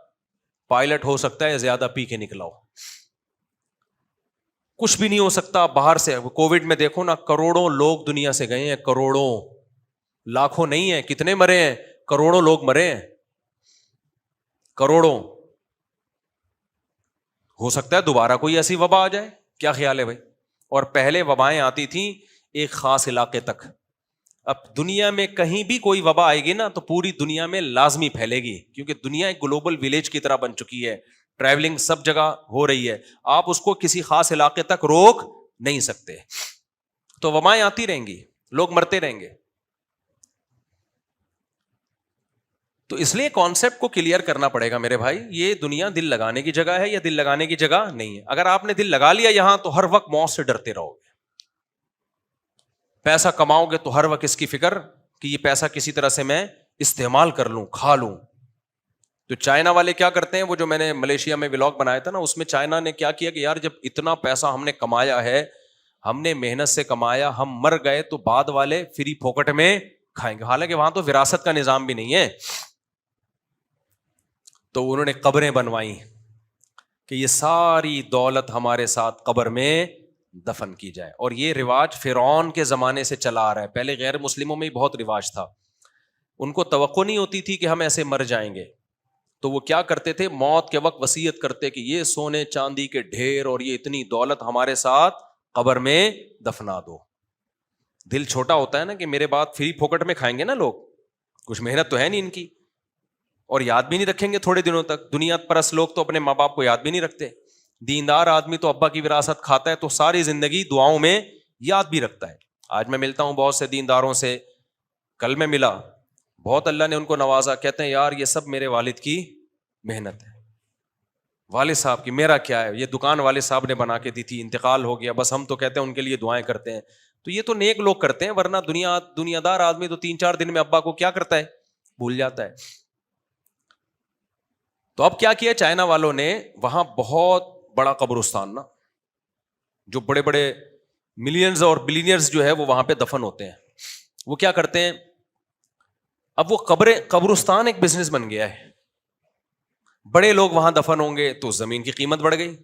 پائلٹ ہو سکتا ہے زیادہ پی کے نکلا ہو, کچھ بھی نہیں ہو سکتا باہر سے. کووڈ میں دیکھو نا, کروڑوں لوگ دنیا سے گئے ہیں, کروڑوں, لاکھوں نہیں ہیں. کتنے مرے ہیں؟ کروڑوں لوگ مرے ہیں, کروڑوں. ہو سکتا ہے دوبارہ کوئی ایسی وبا آ جائے, کیا خیال ہے بھائی؟ اور پہلے وبائیں آتی تھیں ایک خاص علاقے تک, اب دنیا میں کہیں بھی کوئی وبا آئے گی نا تو پوری دنیا میں لازمی پھیلے گی, کیونکہ دنیا ایک گلوبل ولیج کی طرح بن چکی ہے, ٹریولنگ سب جگہ ہو رہی ہے, آپ اس کو کسی خاص علاقے تک روک نہیں سکتے. تو وبائیں آتی رہیں گی, لوگ مرتے رہیں گے. تو اس لیے کانسیپٹ کو کلیئر کرنا پڑے گا میرے بھائی, یہ دنیا دل لگانے کی جگہ ہے یا دل لگانے کی جگہ نہیں ہے. اگر آپ نے دل لگا لیا یہاں تو ہر وقت موت سے ڈرتے رہو گے. پیسہ کماؤ گے تو ہر وقت اس کی فکر کہ یہ پیسہ کسی طرح سے میں استعمال کر لوں, کھا لوں. تو چائنا والے کیا کرتے ہیں, وہ جو میں نے ملیشیا میں ولاگ بنایا تھا نا, اس میں چائنا نے کیا کیا کہ یار جب اتنا پیسہ ہم نے کمایا ہے, ہم نے محنت سے کمایا, ہم مر گئے تو بعد والے فری پھوکٹ میں کھائیں گے. حالانکہ وہاں تو وراثت کا نظام بھی نہیں ہے. تو انہوں نے قبریں بنوائی کہ یہ ساری دولت ہمارے ساتھ قبر میں دفن کی جائے. اور یہ رواج فرعون کے زمانے سے چلا آ رہا ہے. پہلے غیر مسلموں میں بہت رواج تھا, ان کو توقع نہیں ہوتی تھی کہ ہم ایسے مر جائیں گے, تو وہ کیا کرتے تھے, موت کے وقت وصیت کرتے کہ یہ سونے چاندی کے ڈھیر اور یہ اتنی دولت ہمارے ساتھ قبر میں دفنا دو. دل چھوٹا ہوتا ہے نا کہ میرے بعد فری پھوکٹ میں کھائیں گے نا لوگ, کچھ محنت تو ہے نہیں ان کی, اور یاد بھی نہیں رکھیں گے تھوڑے دنوں تک. دنیا پرست لوگ تو اپنے ماں باپ کو یاد بھی نہیں رکھتے. دیندار آدمی تو ابا کی وراثت کھاتا ہے تو ساری زندگی دعاؤں میں یاد بھی رکھتا ہے. آج میں ملتا ہوں بہت سے دینداروں سے, کل میں ملا, بہت اللہ نے ان کو نوازا, کہتے ہیں یار یہ سب میرے والد کی محنت ہے, والد صاحب کی, میرا کیا ہے, یہ دکان والد صاحب نے بنا کے دی تھی, انتقال ہو گیا, بس ہم تو کہتے ہیں ان کے لیے دعائیں کرتے ہیں. تو یہ تو نیک لوگ کرتے ہیں, ورنہ دنیا دار آدمی تو 3-4 دن میں ابا کو کیا کرتا ہے, بھول جاتا ہے. تو اب کیا کیا چائنا والوں نے, وہاں بہت بڑا قبرستان نا, جو بڑے بڑے ملینز اور بلینئرز جو ہے وہ وہاں پہ دفن ہوتے ہیں, وہ کیا کرتے ہیں, اب وہ قبرستان ایک بزنس بن گیا ہے. بڑے لوگ وہاں دفن ہوں گے تو زمین کی قیمت بڑھ گئی,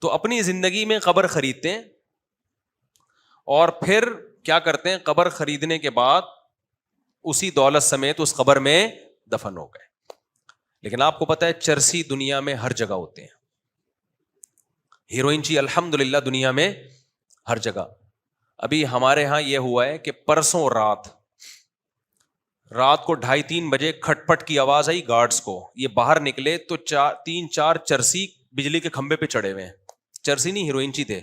تو اپنی زندگی میں قبر خریدتے ہیں, اور پھر کیا کرتے ہیں, قبر خریدنے کے بعد اسی دولت سمیت اس قبر میں دفن ہو گئے. لیکن آپ کو پتا ہے چرسی دنیا میں ہر جگہ ہوتے ہیں, ہیروئن چی الحمدللہ دنیا میں ہر جگہ. ابھی ہمارے ہاں یہ ہوا ہے کہ پرسوں رات کو 2:30-3 بجے کھٹ پٹ کی آواز آئی گارڈز کو, یہ باہر نکلے تو 3-4 چرسی بجلی کے کھمبے پہ چڑھے ہوئے ہیں. چرسی نہیں, ہیروئن چی تھے,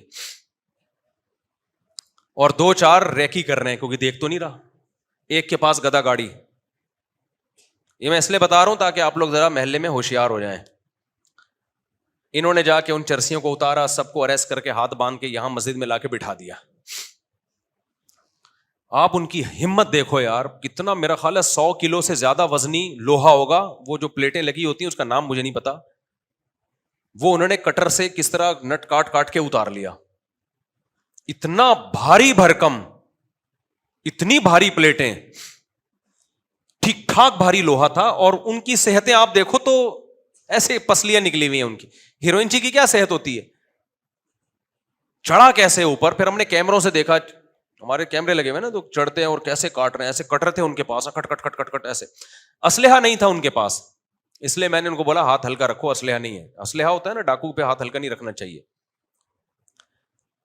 اور 2-4 ریکی کر رہے ہیں کیونکہ دیکھ تو نہیں رہا. ایک کے پاس گدا گاڑی. یہ میں اس لیے بتا رہا ہوں تاکہ آپ لوگ ذرا محلے میں ہوشیار ہو جائیں. انہوں نے جا کے ان چرسیوں کو اتارا, سب کو اریسٹ کر کے ہاتھ باندھ کے یہاں مسجد میں لا کے بٹھا دیا. آپ ان کی ہمت دیکھو یار, کتنا, میرا خیال ہے 100 کلو سے زیادہ وزنی لوہا ہوگا, وہ جو پلیٹیں لگی ہوتی ہیں اس کا نام مجھے نہیں پتا, وہ انہوں نے کٹر سے کس طرح نٹ کاٹ کے اتار لیا. اتنا بھاری بھرکم, اتنی بھاری پلیٹیں, ٹھیک ٹھاک بھاری لوہا تھا, اور ان کی صحتیں آپ دیکھو تو ایسے پسلیاں نکلی ہوئی ہیں ان کی. ہیروئن جی کی کیا صحت ہوتی ہے, چڑھا کیسے اوپر. پھر ہم نے کیمروں سے دیکھا, ہمارے کیمرے لگے ہوئے نا تو چڑھتے ہیں اور کیسے کاٹ رہے ہیں, ایسے کٹ رہے تھے ان کے پاس, کٹ کٹ کٹ کٹ کٹ ایسے. اسلحہ نہیں تھا ان کے پاس, اس لیے میں نے ان کو بولا ہاتھ ہلکا رکھو, اسلحہ نہیں ہے. اسلحہ ہوتا ہے نا ڈاکو پہ ہاتھ ہلکا نہیں رکھنا چاہیے.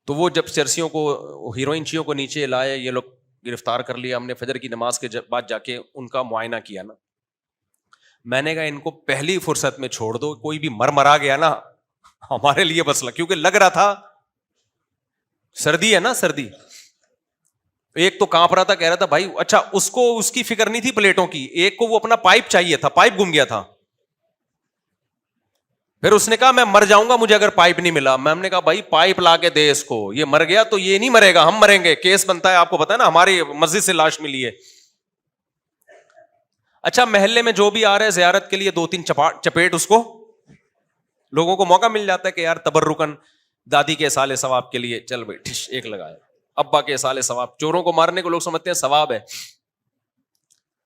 تو وہ جب چرسیوں کو, ہیروئنچیوں کو نیچے لائے, یہ لوگ گرفتار کر لیا ہم نے. فجر کی نماز کے بعد جا کے ان کا معائنہ کیا نا, میں نے کہا ان کو پہلی فرصت میں چھوڑ دو, کوئی بھی مرا گیا نا ہمارے لیے مسئلہ, کیونکہ لگ رہا تھا سردی ہے نا, سردی. ایک تو کانپ رہا تھا, کہہ رہا تھا بھائی اچھا اس کو اس کی فکر نہیں تھی پلیٹوں کی, ایک کو وہ اپنا پائپ چاہیے تھا, پائپ گم گیا تھا. پھر اس نے کہا میں مر جاؤں گا مجھے اگر پائپ نہیں ملا. میں نے کہا بھائی پائپ لا کے دے اس کو, یہ مر گیا تو یہ نہیں مرے گا, ہم مریں گے, کیس بنتا ہے. آپ کو پتا ہے نا ہماری مسجد سے لاش ملی ہے. اچھا محلے میں جو بھی آ رہے زیارت کے لیے 2-3 چپیٹ اس کو, لوگوں کو موقع مل جاتا ہے کہ یار تبرکن دادی کے سال ثواب کے لیے چل بھائی ٹھش ایک لگایا, ابا کے سال ثواب. چوروں کو مارنے کو لوگ سمجھتے ہیں ثواب ہے.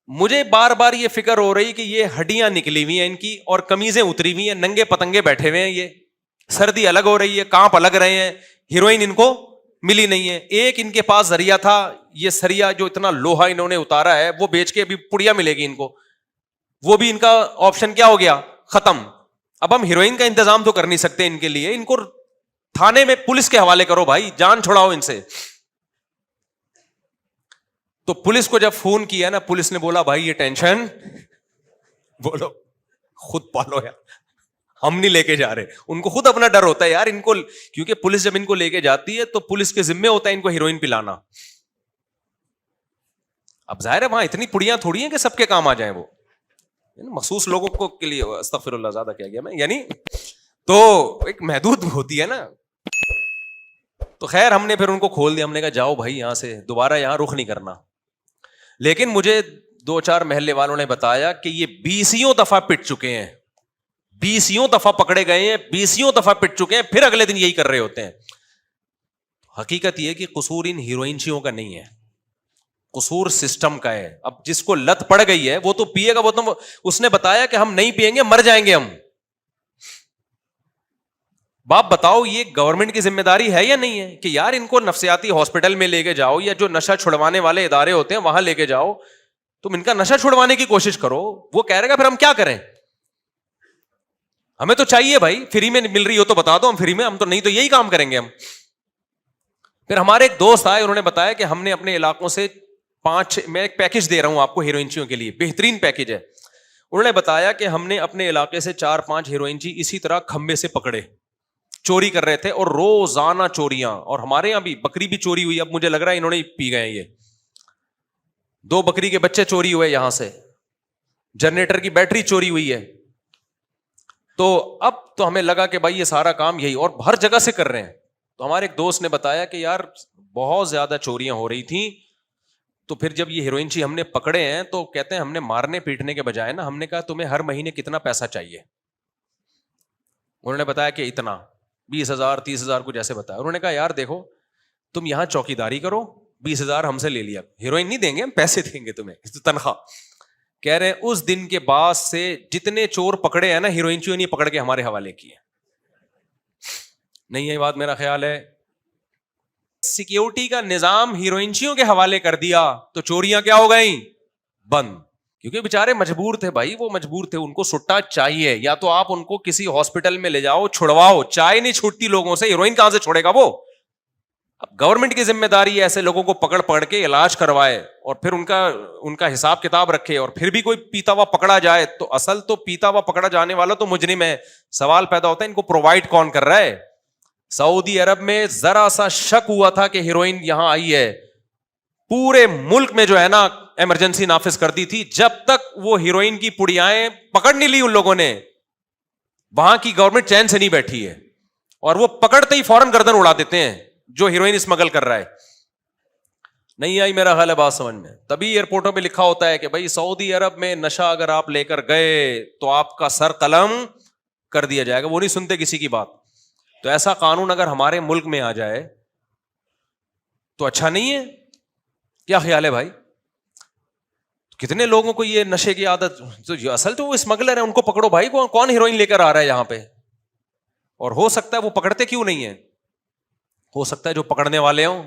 مجھے بار بار یہ فکر ہو رہی کہ یہ ہڈیاں نکلی ہوئی ہیں ان کی اور کمیزیں اتری ہوئی ہیں, ننگے پتنگے بیٹھے ہوئے ہیں, یہ سردی الگ ہو رہی ہے, کانپ الگ رہے ہیں, ہیروئن ان کو ملی نہیں ہے. ایک ان کے پاس ذریعہ تھا, یہ سریا جو اتنا لوہا انہوں نے اتارا ہے وہ بیچ کے ابھی پڑیا ملے گی ان کو, وہ بھی ان کا آپشن کیا ہو گیا, ختم. اب ہم ہیروئن کا انتظام تو کر نہیں سکتے ان کے لیے, ان کو تھانے میں پولیس کے حوالے کرو بھائی, جان چھڑاؤ ان سے. تو پولیس کو جب فون کیا نا, پولیس نے بولا بھائی یہ ٹینشن بولو خود پالو یار, ہم نہیں لے کے جا رہے. ان کو خود اپنا ڈر ہوتا ہے یار ان کو, کیونکہ پولیس جب ان کو لے کے جاتی ہے تو پولیس کے ذمے ہوتا ہے ان کو ہیروئن پلانا. اب ظاہر ہے وہاں اتنی پڑیاں تھوڑی ہیں کہ سب کے کام آ جائیں, وہ مخصوص لوگوں کو کے لیے, استغفر اللہ زیادہ کیا گیا میں, یعنی تو ایک محدود ہوتی ہے نا. تو خیر ہم نے پھر ان کو کھول دیا, ہم نے کہا جاؤ بھائی یہاں سے, دوبارہ یہاں رخ نہیں کرنا. لیکن مجھے 2-4 محلے والوں نے بتایا کہ یہ 20 دفعہ پٹ چکے ہیں, 20 دفعہ پکڑے گئے ہیں, 20 دفعہ پٹ چکے ہیں, پھر اگلے دن یہی کر رہے ہوتے ہیں. حقیقت یہ کہ قصور ان ہیروئنچیوں کا نہیں ہے, قصور سسٹم کا ہے. اب جس کو لت پڑ گئی ہے وہ تو پیے گا, وہ تو اس نے بتایا کہ ہم نہیں پیئیں گے مر جائیں گے ہم. باپ بتاؤ یہ گورنمنٹ کی ذمہ داری ہے یا نہیں ہے کہ یار ان کو نفسیاتی ہاسپٹل میں لے کے جاؤ, یا جو نشہ چھڑوانے والے ادارے ہوتے ہیں وہاں لے کے جاؤ, تم ان کا نشہ چھڑوانے کی کوشش کرو. وہ کہہ رہے گا پھر ہم کیا کریں, ہمیں تو چاہیے بھائی, فری میں مل رہی ہو تو بتا دو, ہم فری میں, ہم تو نہیں تو یہی کام کریں گے ہم. پھر ہمارے ایک دوست آئے, انہوں نے بتایا کہ ہم نے اپنے علاقوں سے 5, میں ایک پیکج دے رہا ہوں آپ کو ہیروئنچیوں کے لیے, بہترین پیکج ہے. انہوں نے بتایا کہ ہم نے اپنے علاقے سے 4-5 ہیروئنچی اسی طرح کھمبے سے پکڑے, چوری کر رہے تھے, اور روزانہ چوریاں. اور ہمارے یہاں بھی بکری بھی چوری ہوئی, اب مجھے لگ رہا ہے انہوں نے پی گئے, یہ 2 بکری کے بچے چوری ہوئے یہاں سے, جنریٹر کی بیٹری چوری ہوئی ہے. تو اب تو ہمیں لگا کہ بھائی یہ سارا کام یہی, اور ہر جگہ سے کر رہے ہیں. تو ہمارے ایک دوست نے بتایا کہ یار بہت زیادہ چوریاں ہو رہی تھیں, تو پھر جب یہ ہیروئنچی ہم نے پکڑے ہیں تو کہتے ہیں ہم نے مارنے پیٹنے کے بجائے نا, ہم نے کہا تمہیں ہر مہینے کتنا پیسہ چاہیے. انہوں نے بتایا کہ اتنا, 20,000 30,000 کچھ ایسے بتایا. انہوں نے کہا یار دیکھو تم یہاں چوکیداری کرو, 20,000 ہم سے لے لیا, ہیروئن نہیں دیں گے ہم, پیسے دیں گے تمہیں تنخواہ. کہہ رہے ہیں اس دن کے بعد سے جتنے چور پکڑے ہیں نا ہیروئنچیوں نے پکڑ کے ہمارے حوالے کیے. نہیں ہے بات, میرا خیال ہے سیکیورٹی کا نظام ہیروئنچیوں کے حوالے کر دیا تو چوریاں کیا ہو گئیں, بند. کیونکہ بےچارے مجبور تھے بھائی, وہ مجبور تھے, ان کو سٹا چاہیے, یا تو آپ ان کو کسی ہاسپٹل میں لے جاؤ چھڑواؤ, چائے نہیں چھوٹتی لوگوں سے, ہیروئن کہاں سے چھوڑے گا وہ. اب گورنمنٹ کی ذمہ داری ہے ایسے لوگوں کو پکڑ کے علاج کروائے, اور پھر ان کا حساب کتاب رکھے. اور پھر بھی کوئی پیتا ہوا پکڑا جائے تو اصل تو پیتا ہوا پکڑا جانے والا تو مجرم ہے. سوال پیدا ہوتا ہے ان کو پرووائڈ کون کر رہا ہے. سعودی عرب میں ذرا سا شک ہوا تھا کہ ہیروئن یہاں آئی ہے, پورے ملک میں جو ہے نا ایمرجنسی نافذ کر دی تھی. جب تک وہ ہیروئن کی پڑیائیں پکڑ نہیں لی ان لوگوں نے, وہاں کی گورنمنٹ چین سے نہیں بیٹھی ہے, اور وہ پکڑتے ہی فوراً گردن اڑا دیتے ہیں جو ہیروئن اسمگل کر رہا ہے. نہیں آئی میرا خیال ہے بات سمجھ میں. تبھی ایئرپورٹوں پہ لکھا ہوتا ہے کہ بھائی سعودی عرب میں نشہ اگر آپ لے کر گئے تو آپ کا سر قلم کر دیا جائے گا. وہ نہیں سنتے کسی کی بات. تو ایسا قانون اگر ہمارے ملک میں آ جائے تو اچھا نہیں ہے. کیا خیال ہے بھائی؟ کتنے لوگوں کو یہ نشے کی عادت, تو اصل تو وہ اسمگلر ہے, ان کو پکڑو بھائی, کون ہیروئن لے کر آ رہا ہے یہاں پہ. اور ہو سکتا ہے وہ پکڑتے کیوں نہیں ہے, ہو سکتا ہے جو پکڑنے والے ہوں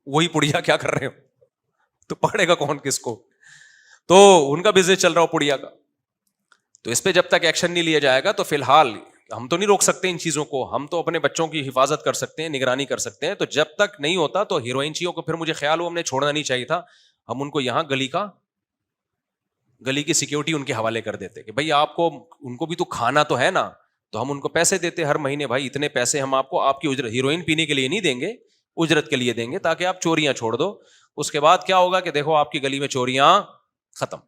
وہی پڑیا کیا کر رہے ہو, تو پکڑے گا کون کس کو؟ تو ان کا بزنس چل رہا ہو پڑیا کا. تو اس پہ جب تک ایکشن نہیں لیا جائے گا تو فی الحال ہم تو نہیں روک سکتے ان چیزوں کو, ہم تو اپنے بچوں کی حفاظت کر سکتے ہیں, نگرانی کر سکتے ہیں. تو جب تک نہیں ہوتا تو ہیروئنچیوں کو پھر مجھے خیال ہو ہم نے چھوڑنا نہیں چاہیے تھا, ہم ان کو یہاں گلی کی سیکیورٹی ان کے حوالے کر دیتے کہ بھائی آپ کو ان کو بھی تو کھانا تو ہے نا, تو ہم ان کو پیسے دیتے ہر مہینے, بھائی اتنے پیسے ہم آپ کو آپ کی اجرت, ہیروئن پینے کے لیے نہیں دیں گے, اجرت کے لیے دیں گے تاکہ آپ چوریاں چھوڑ دو. اس کے بعد کیا ہوگا کہ دیکھو آپ کی گلی میں چوریاں ختم.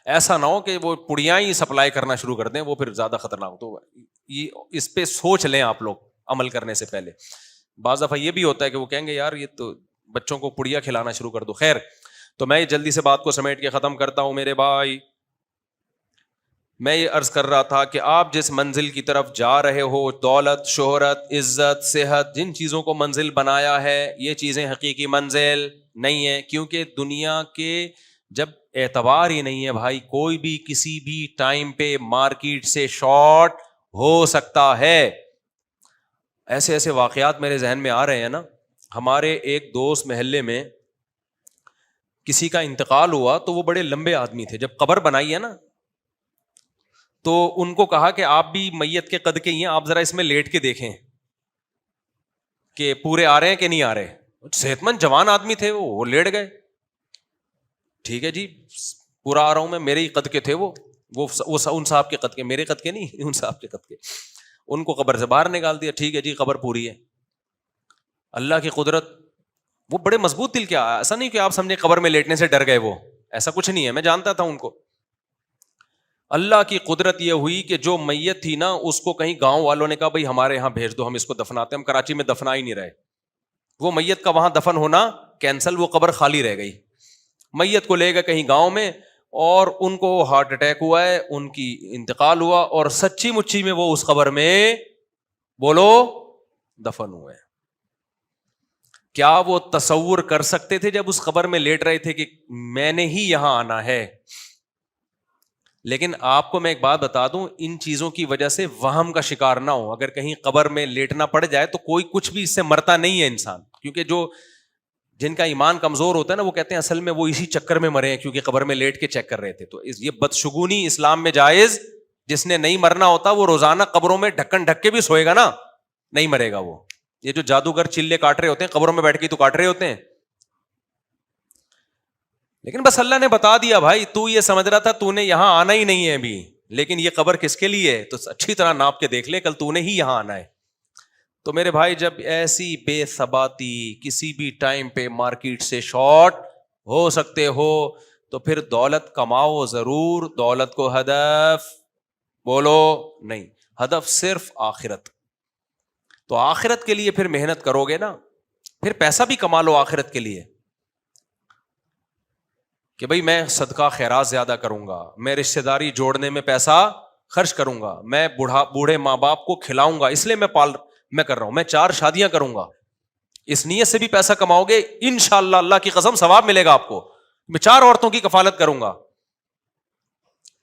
ایسا نہ ہو کہ وہ پڑیاں ہی سپلائی کرنا شروع کر دیں, وہ پھر زیادہ خطرناک. تو یہ اس پہ سوچ لیں آپ لوگ عمل کرنے سے پہلے. بعض دفعہ یہ بھی ہوتا ہے کہ وہ کہیں گے یار یہ تو بچوں کو پڑیا کھلانا شروع کر دو. خیر, تو میں جلدی سے بات کو سمیٹ کے ختم کرتا ہوں. میرے بھائی, میں یہ عرض کر رہا تھا کہ آپ جس منزل کی طرف جا رہے ہو, دولت, شہرت, عزت, صحت, جن چیزوں کو منزل بنایا ہے, یہ چیزیں حقیقی منزل نہیں ہیں. کیونکہ دنیا کے جب اعتبار ہی نہیں ہے بھائی, کوئی بھی کسی بھی ٹائم پہ مارکیٹ سے شارٹ ہو سکتا ہے. ایسے ایسے واقعات میرے ذہن میں آ رہے ہیں نا. ہمارے ایک دوست محلے میں کسی کا انتقال ہوا تو وہ بڑے لمبے آدمی تھے. جب قبر بنائی ہے نا تو ان کو کہا کہ آپ بھی میت کے قد کے ہی ہیں, آپ ذرا اس میں لیٹ کے دیکھیں کہ پورے آ رہے ہیں کہ نہیں آ رہے. صحت مند جوان آدمی تھے, وہ لیٹ گئے. ٹھیک ہے جی, پورا آ رہا ہوں میں, میرے ہی قد کے تھے وہ ان صاحب کے قد کے, میرے قد کے نہیں, ان صاحب کے قد کے. ان کو قبر سے باہر نکال دیا. ٹھیک ہے جی, قبر پوری ہے. اللہ کی قدرت, وہ بڑے مضبوط دل کے, ایسا نہیں کہ آپ سمجھے قبر میں لیٹنے سے ڈر گئے, وہ ایسا کچھ نہیں ہے, میں جانتا تھا ان کو. اللہ کی قدرت یہ ہوئی کہ جو میت تھی نا اس کو کہیں گاؤں والوں نے کہا بھائی ہمارے یہاں بھیج دو, ہم اس کو دفناتے ہیں. ہم کراچی میں دفنا ہی نہیں رہے. وہ میت کا وہاں دفن ہونا کینسل, وہ قبر خالی رہ گئی. میت کو لے گئے کہیں گاؤں میں, اور ان کو ہارٹ اٹیک ہوا ہے, ان کی انتقال ہوا, اور سچی مچی میں وہ اس قبر میں بولو دفن ہوئے. کیا وہ تصور کر سکتے تھے جب اس قبر میں لیٹ رہے تھے کہ میں نے ہی یہاں آنا ہے؟ لیکن آپ کو میں ایک بات بتا دوں, ان چیزوں کی وجہ سے وہم کا شکار نہ ہو. اگر کہیں قبر میں لیٹنا پڑ جائے تو کوئی کچھ بھی اس سے مرتا نہیں ہے انسان, کیونکہ جن کا ایمان کمزور ہوتا ہے نا وہ کہتے ہیں اصل میں وہ اسی چکر میں مرے ہیں کیونکہ قبر میں لیٹ کے چیک کر رہے تھے. تو یہ بدشگونی اسلام میں جائز. جس نے نہیں مرنا ہوتا وہ روزانہ قبروں میں ڈھکن ڈھک کے بھی سوئے گا نا, نہیں مرے گا وہ. یہ جو جادوگر چلے کاٹ رہے ہوتے ہیں قبروں میں بیٹھ کے تو کاٹ رہے ہوتے ہیں. لیکن بس اللہ نے بتا دیا بھائی تو یہ سمجھ رہا تھا تو نے یہاں آنا ہی نہیں ہے ابھی, لیکن یہ قبر کس کے لیے ہے تو اچھی طرح ناپ کے دیکھ لے, کل تو نے ہی یہاں آنا ہے. تو میرے بھائی جب ایسی بے ثباتی کسی بھی ٹائم پہ مارکیٹ سے شارٹ ہو سکتے ہو تو پھر دولت کماؤ ضرور, دولت کو ہدف بولو نہیں, ہدف صرف آخرت. تو آخرت کے لیے پھر محنت کرو گے نا, پھر پیسہ بھی کما لو آخرت کے لیے کہ بھائی میں صدقہ خیرات زیادہ کروں گا, میں رشتہ داری جوڑنے میں پیسہ خرچ کروں گا, میں بوڑھے ماں باپ کو کھلاؤں گا, اس لیے میں کر رہا ہوں, میں 4 شادیاں کروں گا. اس نیت سے بھی پیسہ کماؤ گے انشاءاللہ, اللہ کی قسم ثواب ملے گا آپ کو. میں 4 عورتوں کی کفالت کروں گا,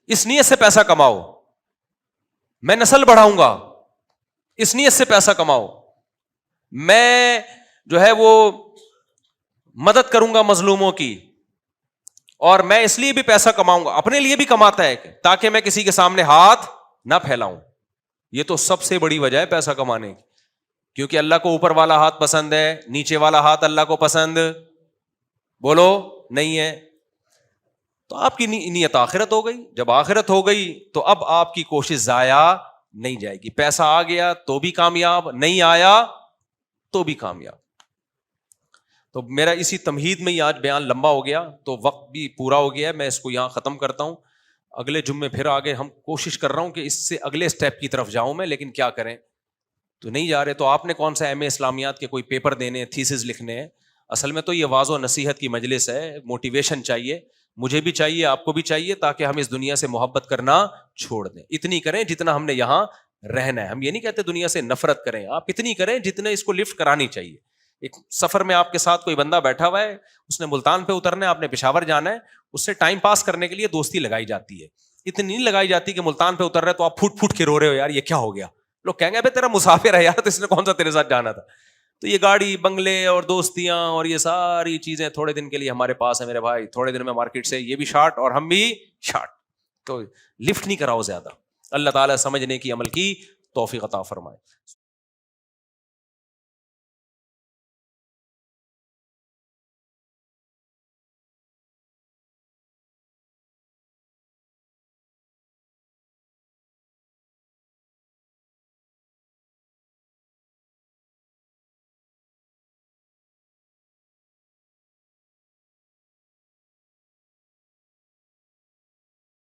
اس نیت سے پیسہ کماؤ. میں نسل بڑھاؤں گا, اس نیت سے پیسہ کماؤ. میں جو ہے وہ مدد کروں گا مظلوموں کی, اور میں اس لیے بھی پیسہ کماؤں گا, اپنے لیے بھی کماتا ہے تاکہ میں کسی کے سامنے ہاتھ نہ پھیلاؤں. یہ تو سب سے بڑی وجہ ہے پیسہ کمانے کی, کیونکہ اللہ کو اوپر والا ہاتھ پسند ہے, نیچے والا ہاتھ اللہ کو پسند بولو نہیں ہے. تو آپ کی نیت آخرت ہو گئی. جب آخرت ہو گئی تو اب آپ کی کوشش ضائع نہیں جائے گی. پیسہ آ گیا تو بھی کامیاب, نہیں آیا تو بھی کامیاب. تو میرا اسی تمہید میں ہی آج بیان لمبا ہو گیا, تو وقت بھی پورا ہو گیا ہے, میں اس کو یہاں ختم کرتا ہوں. اگلے جمعے پھر آگے ہم کوشش کر رہا ہوں کہ اس سے اگلے سٹیپ کی طرف جاؤں میں, لیکن کیا کریں تو نہیں جا رہے. تو آپ نے کون سا ایم اے اسلامیات کے کوئی پیپر دینے, تھیسز لکھنے ہیں. اصل میں تو یہ واعظ و نصیحت کی مجلس ہے, موٹیویشن چاہیے, مجھے بھی چاہیے, آپ کو بھی چاہیے, تاکہ ہم اس دنیا سے محبت کرنا چھوڑ دیں. اتنی کریں جتنا ہم نے یہاں رہنا ہے. ہم یہ نہیں کہتے دنیا سے نفرت کریں, آپ اتنی کریں جتنے اس کو لفٹ کرانی چاہیے. ایک سفر میں آپ کے ساتھ کوئی بندہ بیٹھا ہوا ہے, اس نے ملتان پہ اترنا ہے, آپ نے پشاور جانا ہے, اس سے ٹائم پاس کرنے کے لیے دوستی لگائی جاتی ہے. اتنی نہیں لگائی جاتی کہ ملتان پہ اتر رہے تو آپ پھوٹ پھوٹ کے رو رہے ہو, یار یہ کیا ہو گیا. لوگ کہیں گے بھائی تیرا مسافر ہے یار, تو اس نے کون سا تیرے ساتھ جانا تھا. تو یہ گاڑی بنگلے اور دوستیاں اور یہ ساری چیزیں تھوڑے دن کے لیے ہمارے پاس ہیں میرے بھائی, تھوڑے دن میں مارکیٹ سے یہ بھی شارٹ اور ہم بھی شارٹ. تو لفٹ نہیں کراؤ زیادہ. اللہ تعالیٰ سمجھنے کی عمل کی توفیق عطا فرمائے.